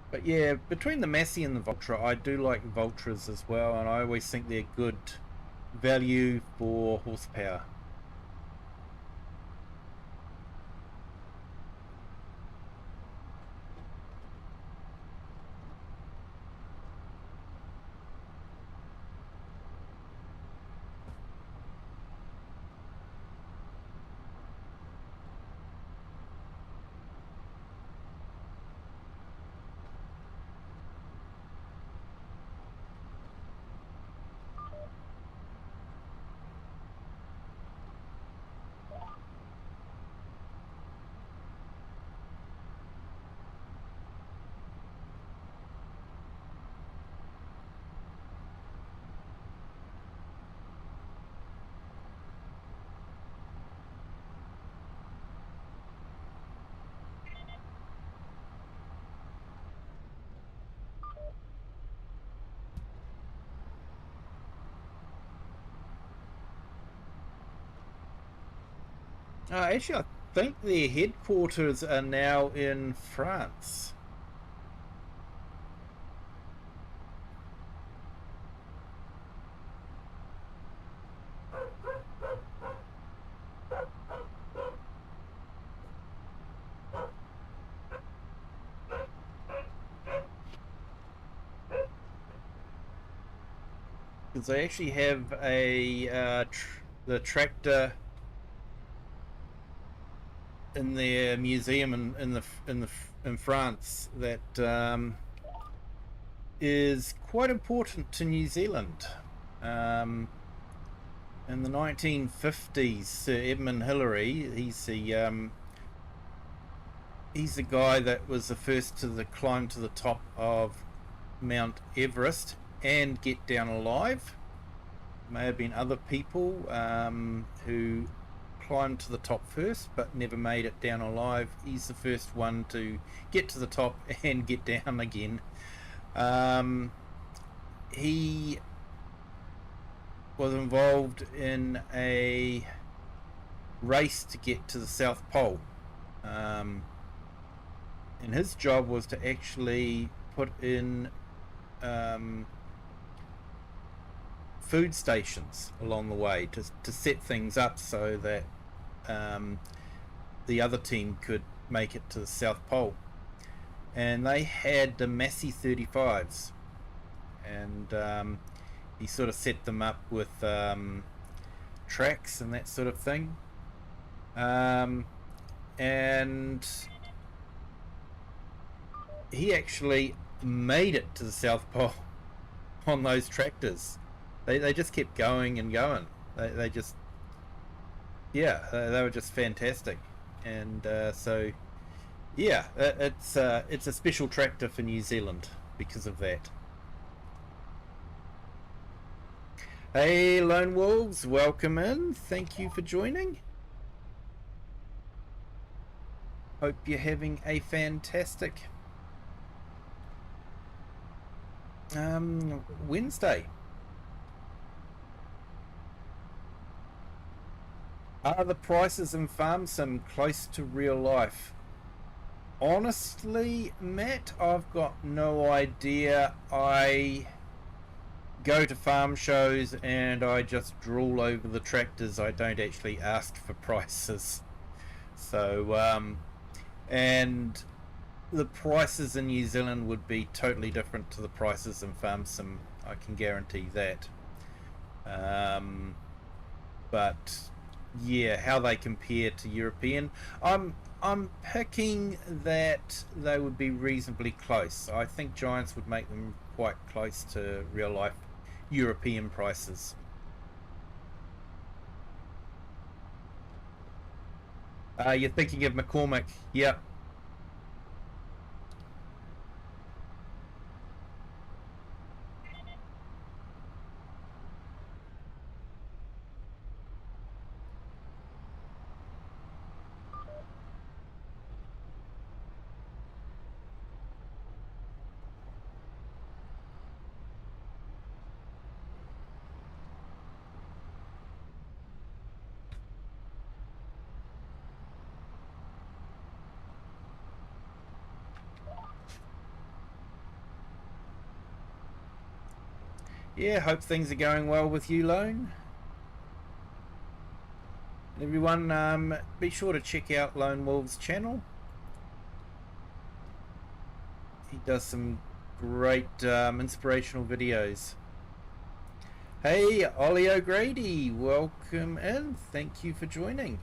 But yeah, between the Massey and the Voltra, I do like Voltras as well, and I always think they're good value for horsepower. Actually, I think their headquarters are now in France. Because they actually have the tractor in their museum in France that is quite important to New Zealand. In the 1950s, Sir Edmund Hillary, he's the guy that was the first to climb to the top of Mount Everest and get down alive. May have been other people who climbed to the top first but never made it down alive. He's the first one to get to the top and get down again. He was involved in a race to get to the South Pole. And his job was to actually put in food stations along the way to set things up so that the other team could make it to the South Pole. And they had the Massey 35s, and he sort of set them up with tracks and that sort of thing. And he actually made it to the South Pole on those tractors. They just kept going and going. They just, yeah, they were just fantastic. And so, yeah, it's a special tractor for New Zealand because of that. Hey, Lone Wolves, welcome in. Thank you for joining. Hope you're having a fantastic Wednesday. Are the prices in Farm Sim close to real life? Honestly, Matt, I've got no idea. I go to farm shows and I just drool over the tractors. I don't actually ask for prices. So, and the prices in New Zealand would be totally different to the prices in Farm Sim. I can guarantee that. But yeah, how they compare to European, I'm picking that they would be reasonably close. I think Giants would make them quite close to real life European prices. You're thinking of McCormick, yeah. Yeah, hope things are going well with you, Lone. And everyone, be sure to check out Lone Wolf's channel. He does some great inspirational videos. Hey, Ollie O'Grady, welcome in. Thank you for joining.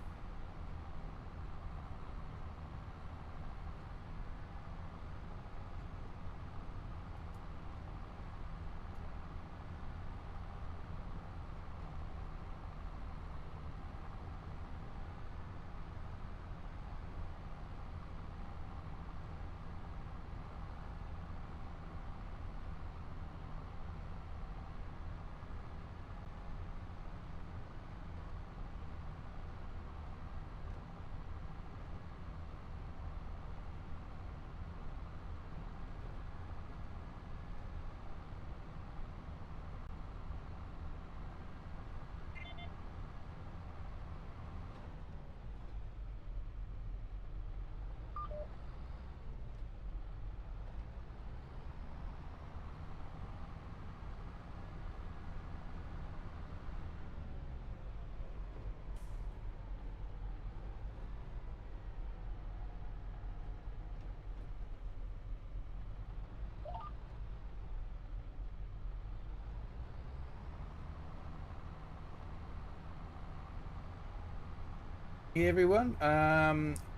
Hey everyone,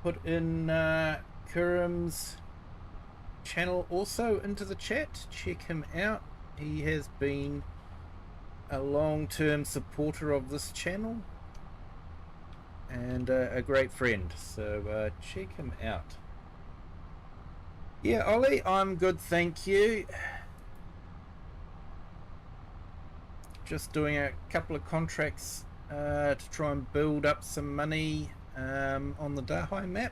put in Kurim's channel also into the chat. Check him out. He has been a long-term supporter of this channel and a great friend, so check him out. Yeah, Ollie, I'm good, thank you. Just doing a couple of contracts to try and build up some money on the Daheim map.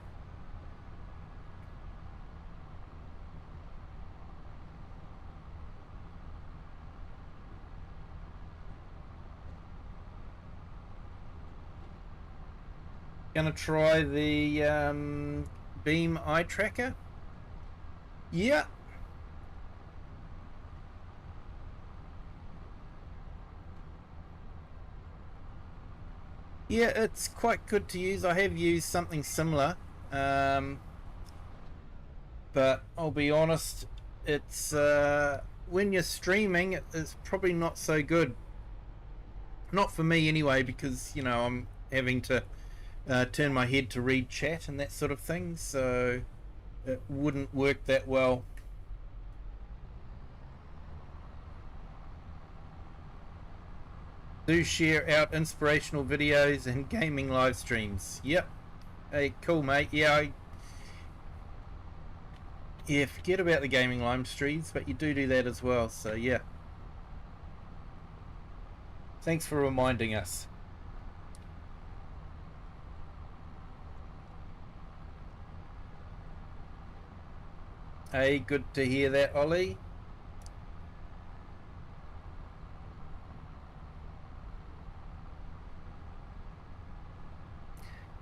Gonna try the beam eye tracker. Yeah. Yeah, it's quite good to use. I have used something similar, but I'll be honest, it's when you're streaming, it's probably not so good. Not for me anyway, because you know I'm having to turn my head to read chat and that sort of thing, so it wouldn't work that well. Do share out inspirational videos and gaming live streams. Yep. Hey, cool, mate. Yeah, forget about the gaming live streams, but you do that as well. So yeah. Thanks for reminding us. Hey, good to hear that, Ollie.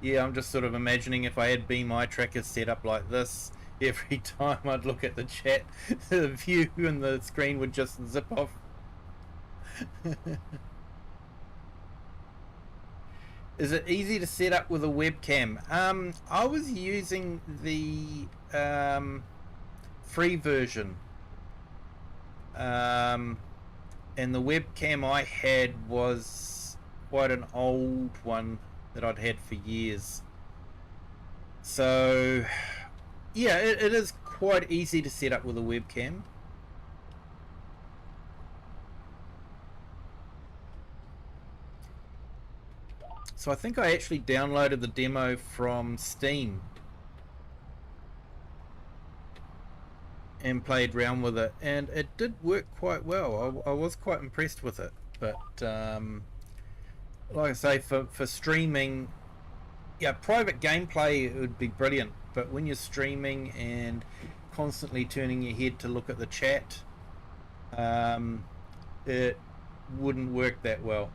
Yeah, I'm just sort of imagining if I had Beam Eye trackers set up like this, every time I'd look at the chat, the view and the screen would just zip off. Is it easy to set up with a webcam? I was using the free version. And the webcam I had was quite an old one that I'd had for years. So, yeah, it is quite easy to set up with a webcam. So I think I actually downloaded the demo from Steam and played around with it, and it did work quite well. I was quite impressed with it, but like I say, for streaming, yeah, private gameplay it would be brilliant, but when you're streaming and constantly turning your head to look at the chat, it wouldn't work that well.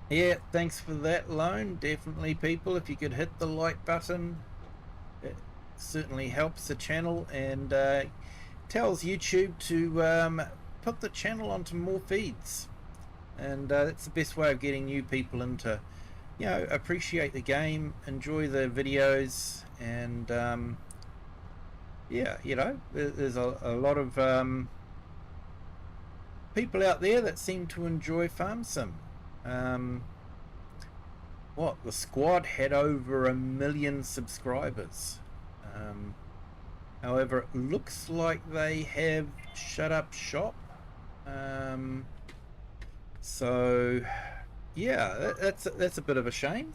Yeah, thanks for that, Lone. Definitely, people, if you could hit the like button, it certainly helps the channel and tells YouTube to put the channel onto more feeds. And that's the best way of getting new people into, you know, appreciate the game, enjoy the videos, and yeah, you know, there's a lot of people out there that seem to enjoy Farm Sim. What, the squad had over 1 million subscribers. However, it looks like they have shut up shop. So yeah, that's a bit of a shame.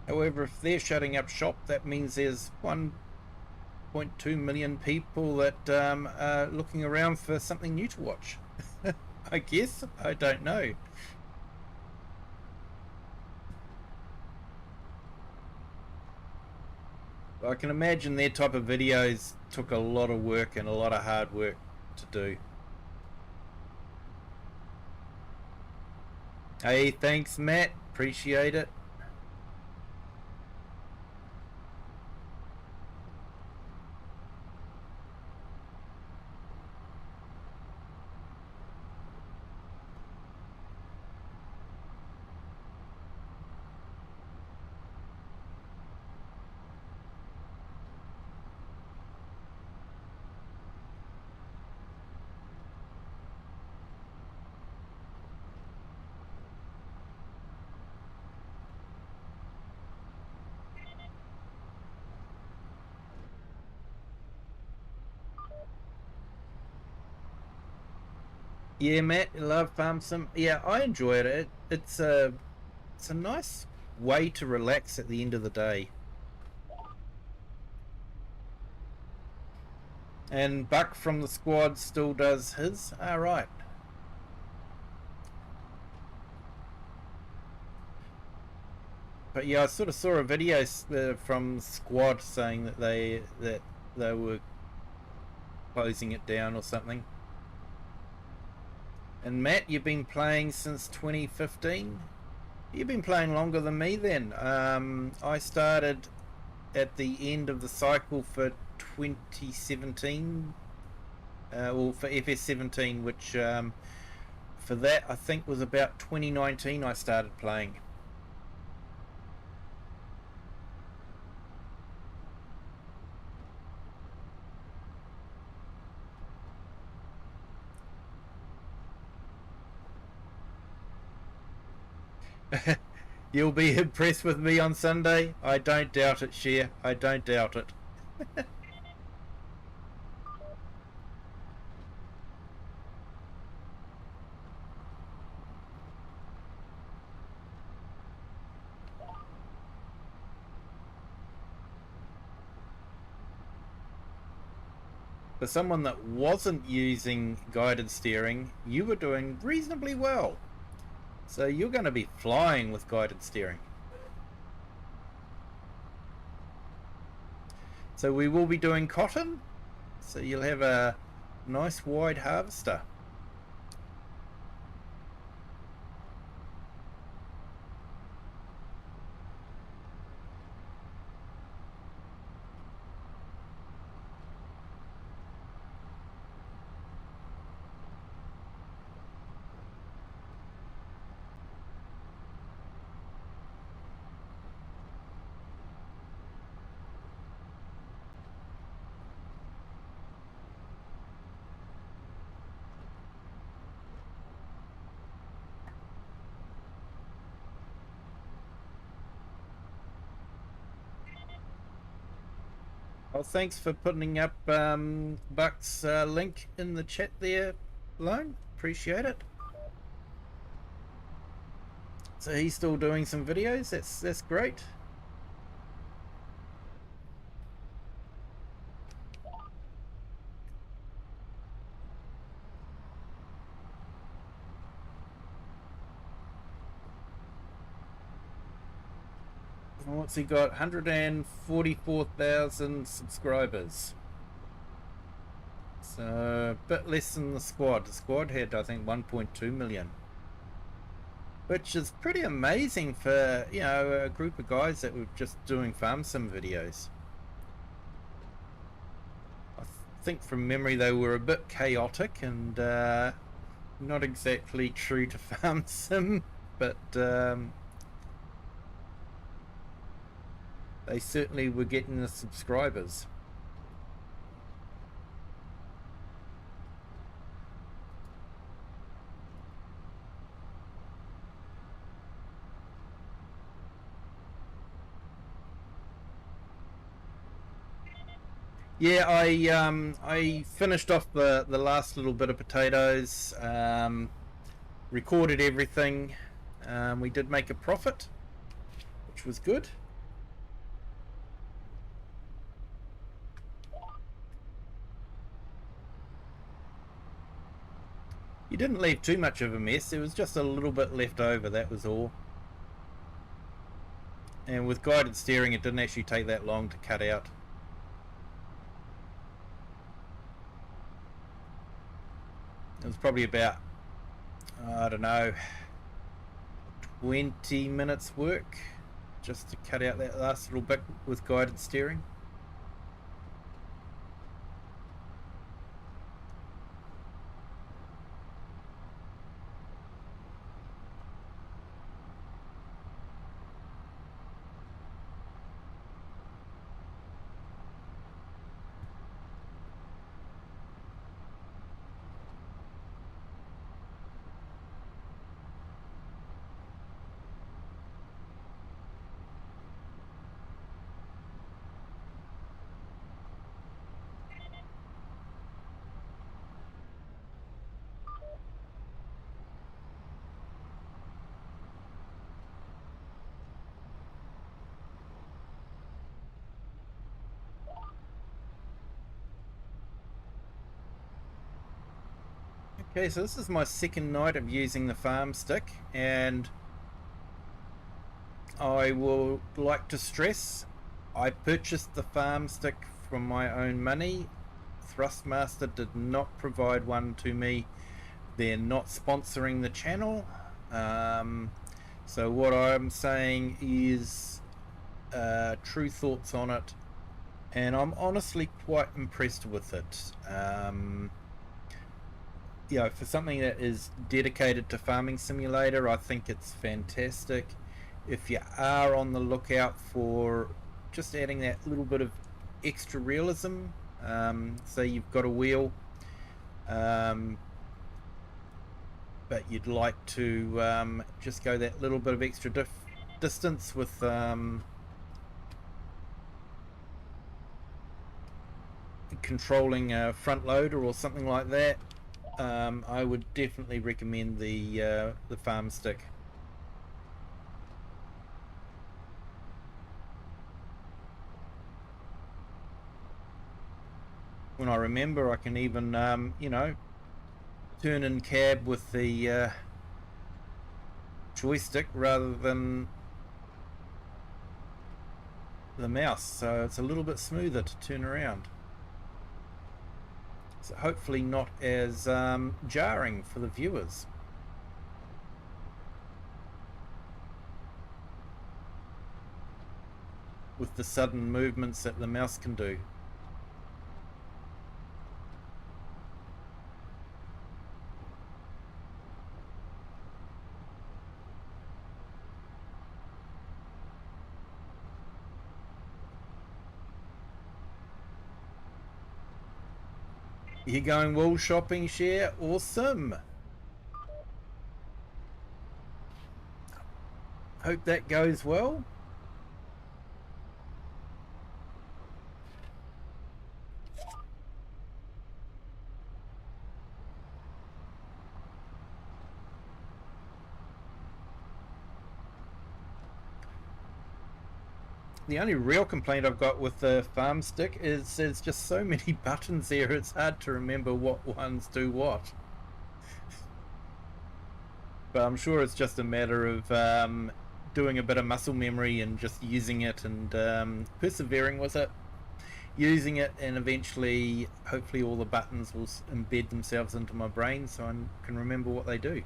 However, if they're shutting up shop, that means there's 1.2 million people that are looking around for something new to watch. I guess. I don't know. I can imagine their type of videos took a lot of work and a lot of hard work to do. Hey, thanks, Matt. Appreciate it. Yeah, Matt, you love Farm Sim. Yeah, I enjoy it. It's a nice way to relax at the end of the day. And Buck from the squad still does his. All right. But yeah, I sort of saw a video from Squad saying that they were closing it down or something. And Matt, you've been playing since 2015. You've been playing longer than me then. I started at the end of the cycle for 2017, well, for FS17, which for that I think was about 2019 I started playing. You'll be impressed with me on Sunday. I don't doubt it, Cher. I don't doubt it. For someone that wasn't using guided steering, you were doing reasonably well. So you're going to be flying with guided steering. So we will be doing cotton. So you'll have a nice wide harvester. Well, thanks for putting up Buck's link in the chat there, Lone. Appreciate it. So he's still doing some videos. That's great. What's he got? 144,000 subscribers. So a bit less than the squad. The squad had, I think, 1.2 million. Which is pretty amazing for, a group of guys that were just doing farm sim videos. I think from memory they were a bit chaotic and not exactly true to farm sim, but they certainly were getting the subscribers. Yeah, I finished off the last little bit of potatoes, recorded everything. We did make a profit, which was good. You didn't leave too much of a mess. There was just a little bit left over, that was all. And with guided steering, it didn't actually take that long to cut out. It was probably about, I don't know, 20 minutes work just to cut out that last little bit with guided steering. Okay, so this is my second night of using the farm stick, and I will like to stress I purchased the farm stick from my own money. Thrustmaster did not provide one to me. They're not sponsoring the channel. So what I'm saying is true thoughts on it, and I'm honestly quite impressed with it. For something that is dedicated to Farming Simulator, I think it's fantastic. If you are on the lookout for just adding that little bit of extra realism, say you've got a wheel, but you'd like to just go that little bit of extra distance with controlling a front loader or something like that, I would definitely recommend the farm stick. When I remember, I can even turn in cab with the joystick rather than the mouse, so it's a little bit smoother to turn around. So hopefully not as jarring for the viewers. With the sudden movements that the mouse can do. You're going wool shopping, Share? Awesome. Hope that goes well. The only real complaint I've got with the farm stick is there's just so many buttons there, it's hard to remember what ones do what. But I'm sure it's just a matter of doing a bit of muscle memory and just using it and persevering with it. Using it, and eventually, hopefully all the buttons will embed themselves into my brain so I can remember what they do.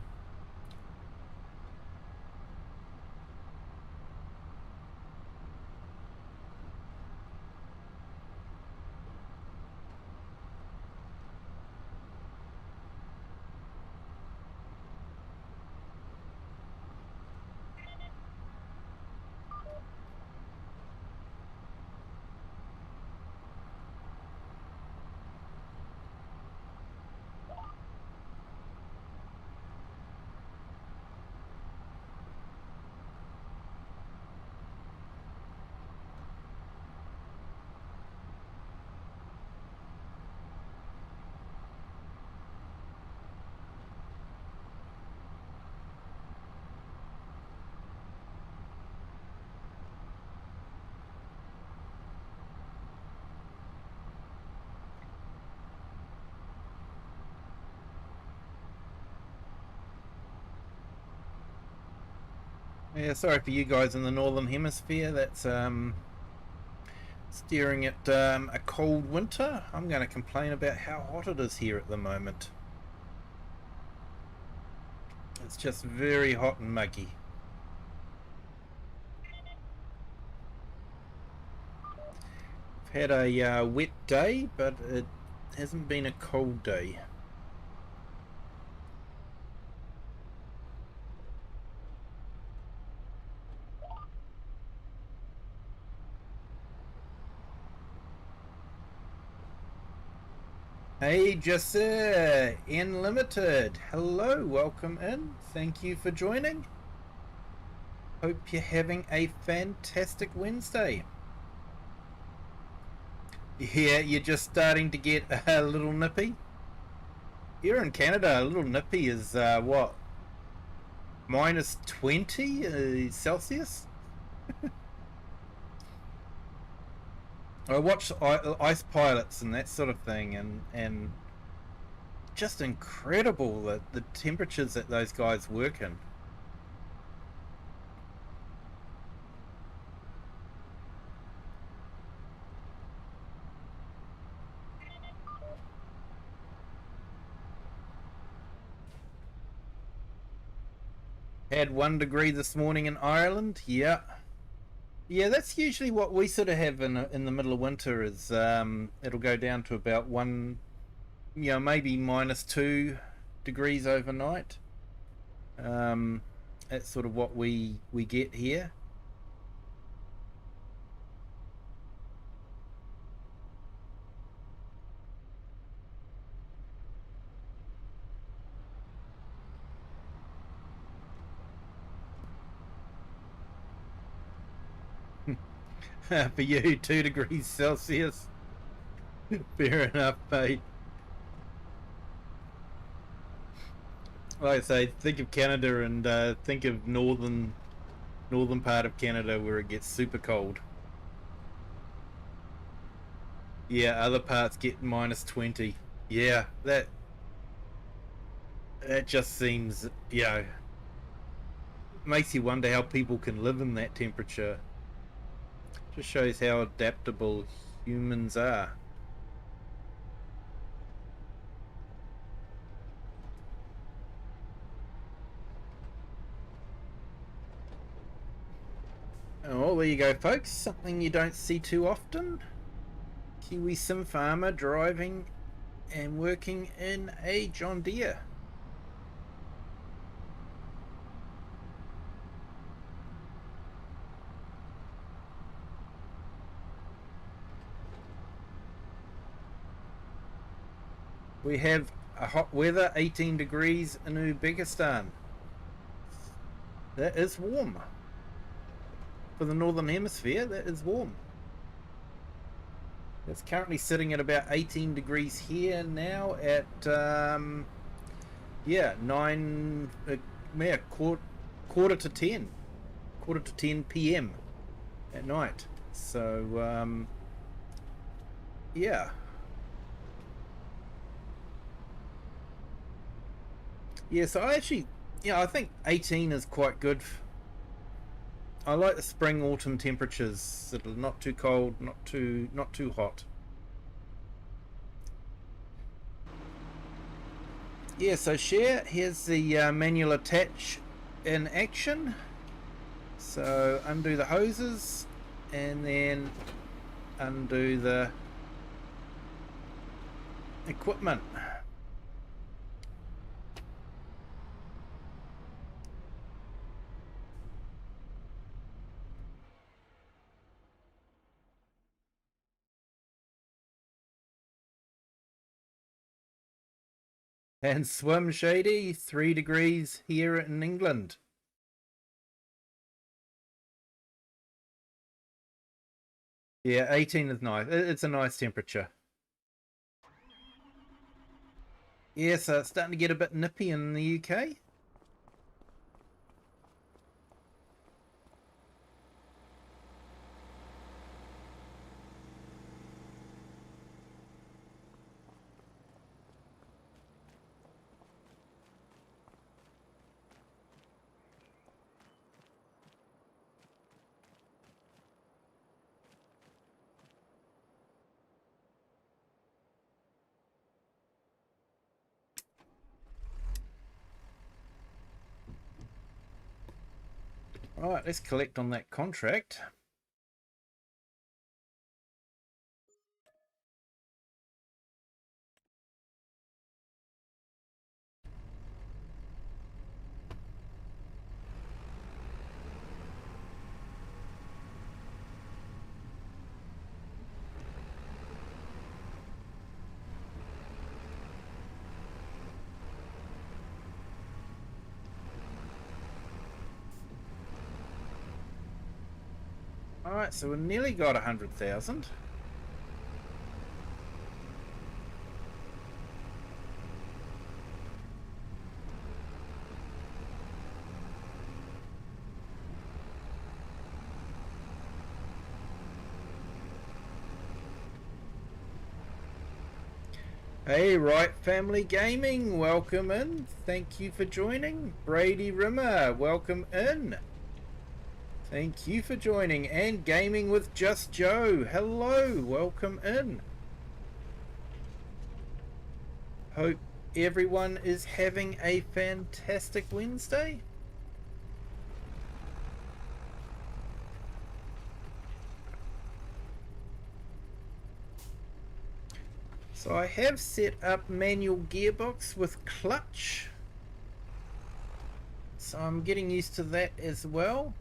Yeah, sorry for you guys in the northern hemisphere. That's staring at a cold winter. I'm going to complain about how hot it is here at the moment. It's just very hot and muggy. I've had a wet day, but it hasn't been a cold day. Hey, Jesse, Unlimited. Hello, welcome in. Thank you for joining. Hope you're having a fantastic Wednesday. Yeah, you're just starting to get a little nippy. Here in Canada, a little nippy is what? Minus 20 Celsius? I watch ice pilots and that sort of thing, and just incredible the temperatures that those guys work in. Had 1 degree this morning in Ireland. Yeah, yeah, that's usually what we sort of have in the middle of winter. Is it'll go down to about one, maybe -2 degrees overnight. That's sort of what we get here. For you, 2 degrees Celsius. Fair enough, mate. Like I say, think of Canada and think of northern part of Canada where it gets super cold. Yeah, other parts get -20. Yeah, that just seems, makes you wonder how people can live in that temperature. Just shows how adaptable humans are. Oh, there you go, folks. Something you don't see too often. Kiwi sim farmer driving and working in a John Deere. We have a hot weather, 18 degrees in Uzbekistan. That is warm. For the northern hemisphere, that is warm. It's currently sitting at about 18 degrees here now at, quarter to 10 p.m. at night. So, yeah. Yeah, so I think 18 is quite good. I like the spring autumn temperatures that are not too cold, not too hot. Yeah, so share, here's the manual attach in action. So undo the hoses and then undo the equipment. And swim, Shady, 3 degrees here in England. Yeah, 18 is nice. It's a nice temperature. Yeah, so it's starting to get a bit nippy in the UK. Alright, let's collect on that contract. Alright, so we nearly got 100,000. Hey, Right Family Gaming, welcome in. Thank you for joining. Brady Rimmer, welcome in. Thank you for joining. And Gaming with Just Joe, hello, welcome in. Hope everyone is having a fantastic Wednesday. So I have set up manual gearbox with clutch. So I'm getting used to that as well.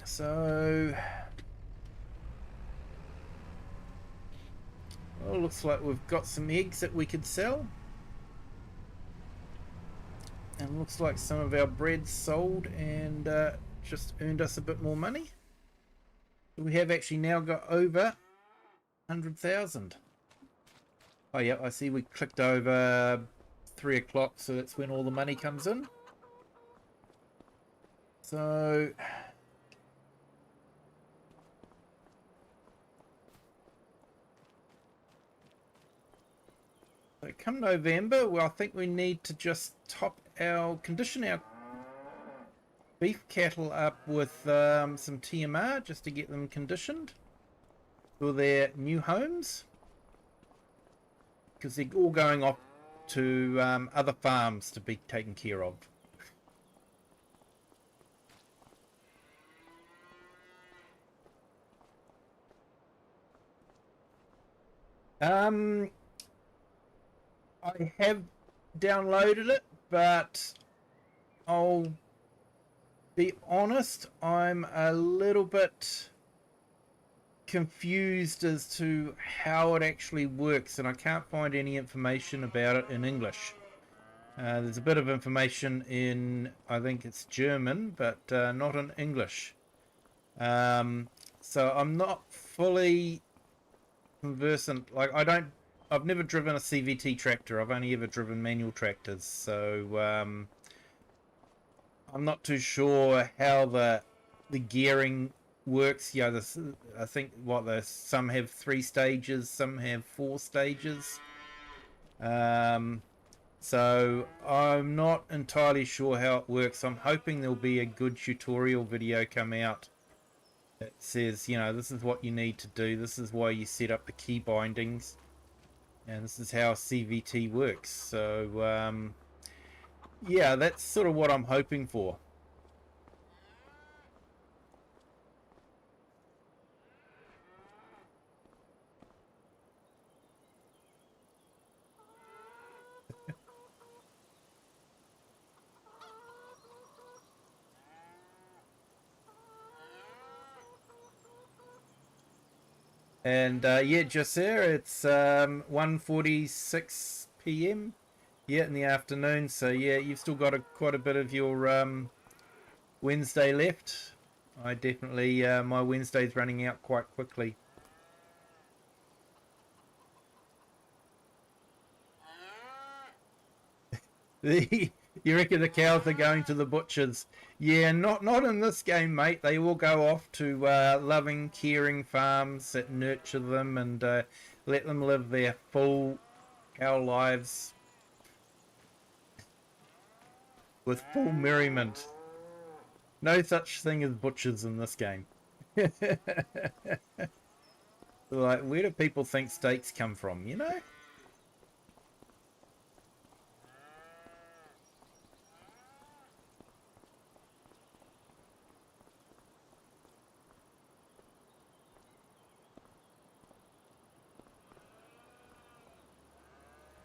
So, well, looks like we've got some eggs that we could sell. And looks like some of our bread's sold and just earned us a bit more money. We have actually now got over 100,000. Oh yeah, I see we clicked over 3 o'clock, so that's when all the money comes in. So come November, well, I think we need to just condition our beef cattle up with some TMR just to get them conditioned for their new homes, because they're all going off to other farms to be taken care of. I have downloaded it, but I'll be honest, I'm a little bit confused as to how it actually works, and I can't find any information about it in English. There's a bit of information in, I think it's German, but not in English. So I'm not fully conversant. Like, I've never driven a CVT tractor. I've only ever driven manual tractors. So I'm not too sure how the gearing works. Yeah, I think some have 3 stages, some have 4 stages. So I'm not entirely sure how it works. I'm hoping there'll be a good tutorial video come out that says, you know, this is what you need to do. This is why you set up the key bindings, and this is how CVT works. So yeah, that's sort of what I'm hoping for. And yeah, just there, it's 1:46 p.m. Yeah, in the afternoon. So yeah, you've still got quite a bit of your Wednesday left. I definitely my Wednesday's running out quite quickly. You reckon the cows are going to the butchers? Yeah, not in this game, mate. They will go off to loving, caring farms that nurture them and let them live their full cow lives with full merriment. No such thing as butchers in this game. Like, where do people think steaks come from, you know?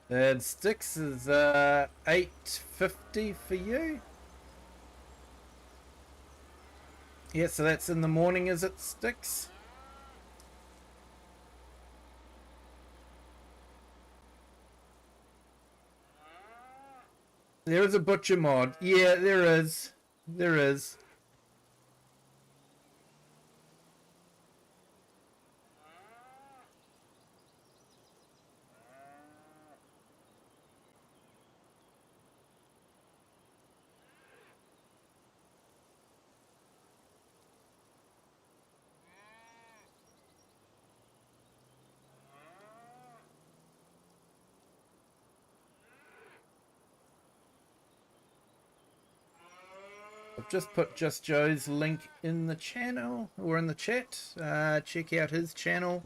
And sticks is 8.50 for you. Yeah, so that's in the morning, is it, Sticks? There is a butcher mod. Yeah, there is. There is. I've just put Just Joe's link in the channel or in the chat. Check out his channel.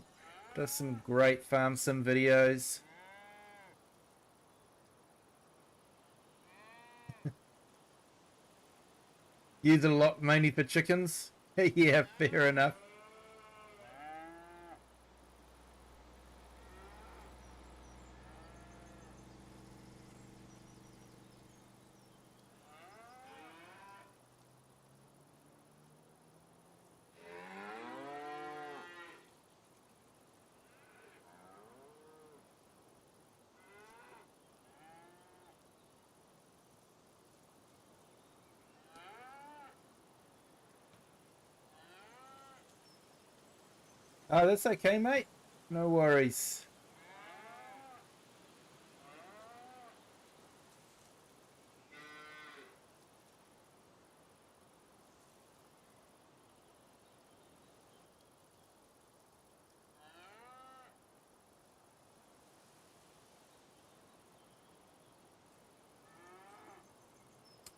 Does some great farm sim videos. Use it a lot mainly for chickens. Yeah, fair enough. Oh, that's okay, mate. No worries.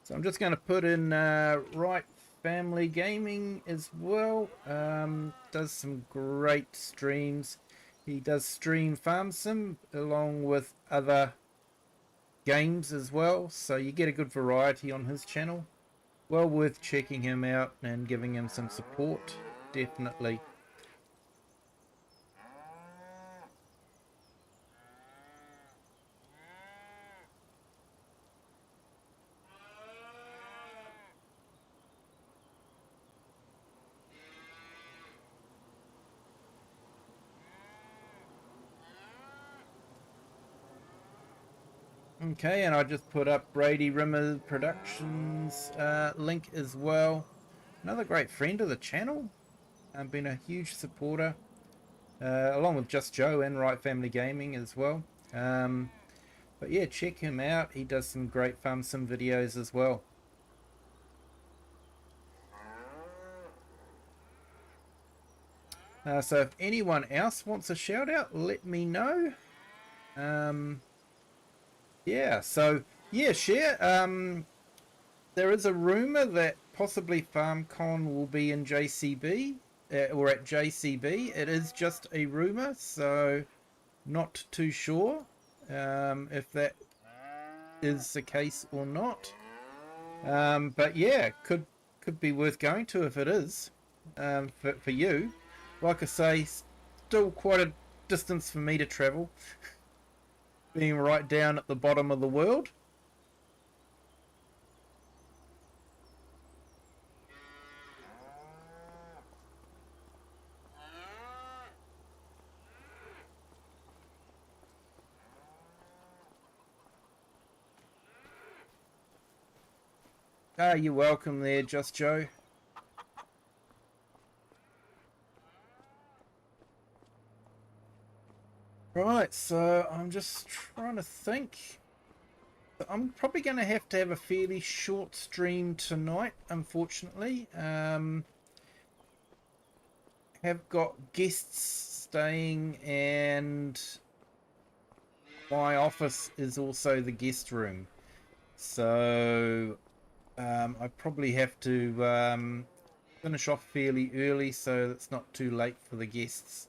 So I'm just going to put in Right Family Gaming as well. Does some great streams. He does stream Farm Sim along with other games as well. So you get a good variety on his channel. Well worth checking him out and giving him some support. Definitely. Okay, and I just put up Brady Rimmer Productions link as well. Another great friend of the channel. Been a huge supporter. Along with Just Joe and Right Family Gaming as well. But yeah, check him out. He does some great farm sim videos as well. So if anyone else wants a shout out, let me know. Yeah, so yeah, share. There is a rumor that possibly FarmCon will be in JCB or at JCB. It is just a rumor, so not too sure if that is the case or not. But yeah, could be worth going to if it is for you. Like I say, still quite a distance for me to travel, being right down at the bottom of the world. Ah, you're welcome there, Just Joe. Right, so I'm just trying to think. I'm probably going to have a fairly short stream tonight, unfortunately. Have got guests staying, and my office is also the guest room. So I probably have to finish off fairly early so it's not too late for the guests.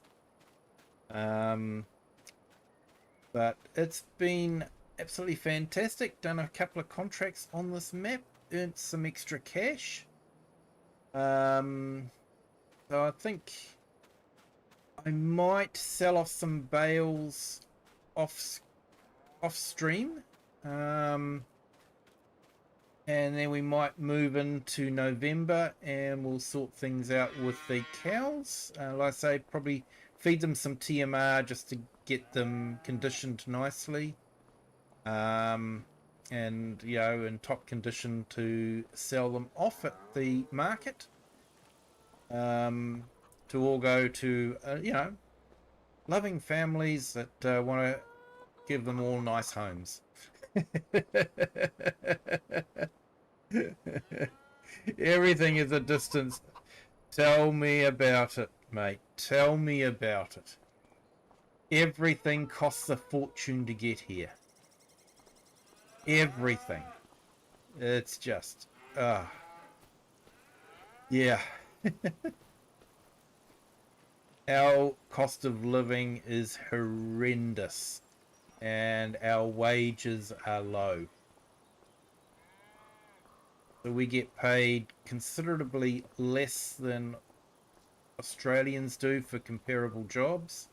But it's been absolutely fantastic. Done a couple of contracts on this map, earned some extra cash. So I think I might sell off some bales off stream. And then we might move into November and we'll sort things out with the cows. Like I say, probably feed them some TMR just to get them conditioned nicely. And, you know, in top condition to sell them off at the market. To all go to, you know, loving families that want to give them all nice homes. Everything is a distance. Tell me about it, mate. Tell me about it. Everything costs a fortune to get here. Everything. It's just Yeah. Our cost of living is horrendous and our wages are low. So we get paid considerably less than Australians do for comparable jobs.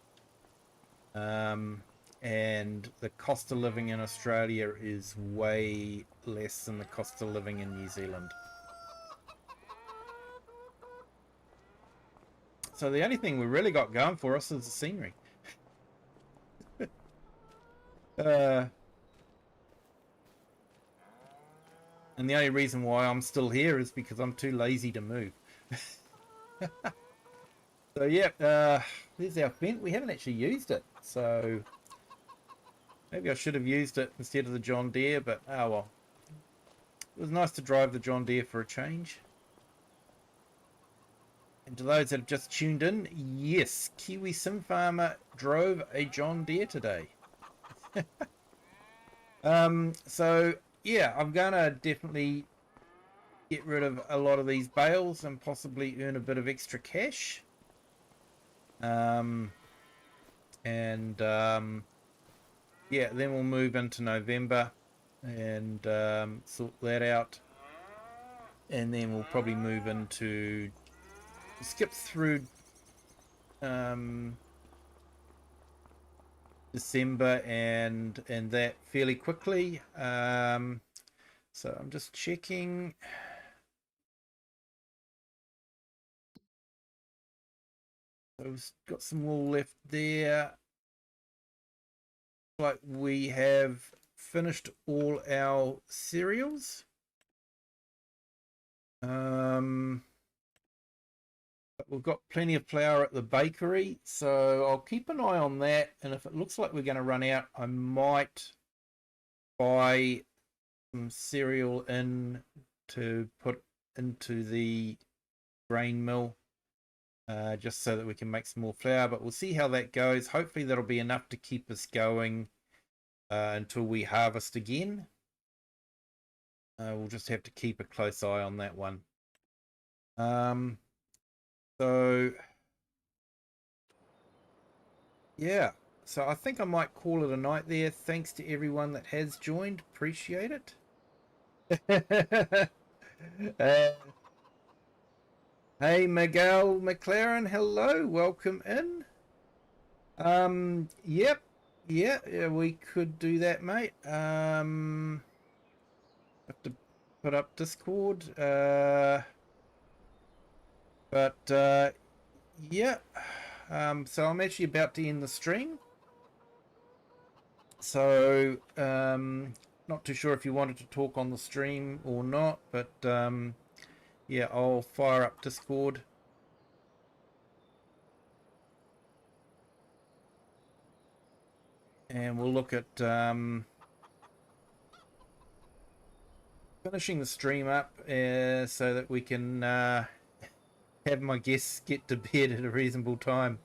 And the cost of living in Australia is way less than the cost of living in New Zealand. So the only thing we really got going for us is the scenery. And the only reason why I'm still here is because I'm too lazy to move. So yeah, there's our vent. We haven't actually used it, so maybe I should have used it instead of the John Deere, but oh well. It was nice to drive the John Deere for a change. And to those that have just tuned in, yes, Kiwi Sim Farmer drove a John Deere today. So yeah, I'm gonna definitely get rid of a lot of these bales and possibly earn a bit of extra cash. Yeah, then we'll move into November and sort that out, and then we'll probably move into skip through December and that fairly quickly. So I'm just checking. So we've got some wool left there. Like we have finished all our cereals. But we've got plenty of flour at the bakery, so I'll keep an eye on that. And if it looks like we're going to run out, I might buy some cereal in to put into the grain mill, just so that we can make some more flour. But we'll see how that goes. Hopefully that'll be enough to keep us going until we harvest again. We'll just have to keep a close eye on that one. So yeah, so I think I might call it a night there. Thanks to everyone that has joined. Appreciate it. Hey, Miguel McLaren. Hello. Welcome in. Yep. Yeah, we could do that, mate. Have to put up Discord. Yeah. So I'm actually about to end the stream. So, not too sure if you wanted to talk on the stream or not, but yeah, I'll fire up Discord. And we'll look at finishing the stream up so that we can have my guests get to bed at a reasonable time.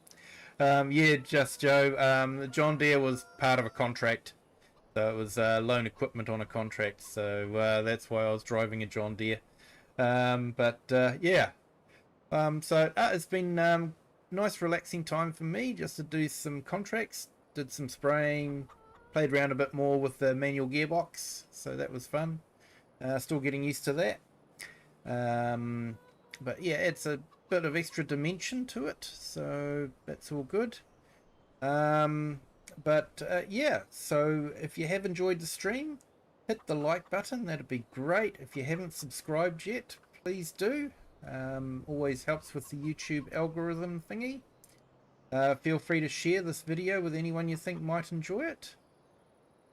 Yeah, just Joe. John Deere was part of a contract. So it was loan equipment on a contract. So that's why I was driving a John Deere. Yeah. So it's been nice relaxing time for me just to do some contracts. Did some spraying. Played around a bit more with the manual gearbox. So that was fun. Still getting used to that. But yeah, it's a bit of extra dimension to it. So that's all good. Yeah, so if you have enjoyed the stream, hit the like button. That'd be great. If you haven't subscribed yet, please do. Always helps with the YouTube algorithm thingy. Feel free to share this video with anyone you think might enjoy it.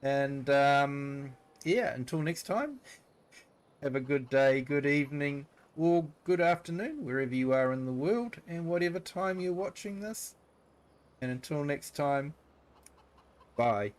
And yeah, until next time, have a good day, good evening, or good afternoon, wherever you are in the world, and whatever time you're watching this. And until next time, bye.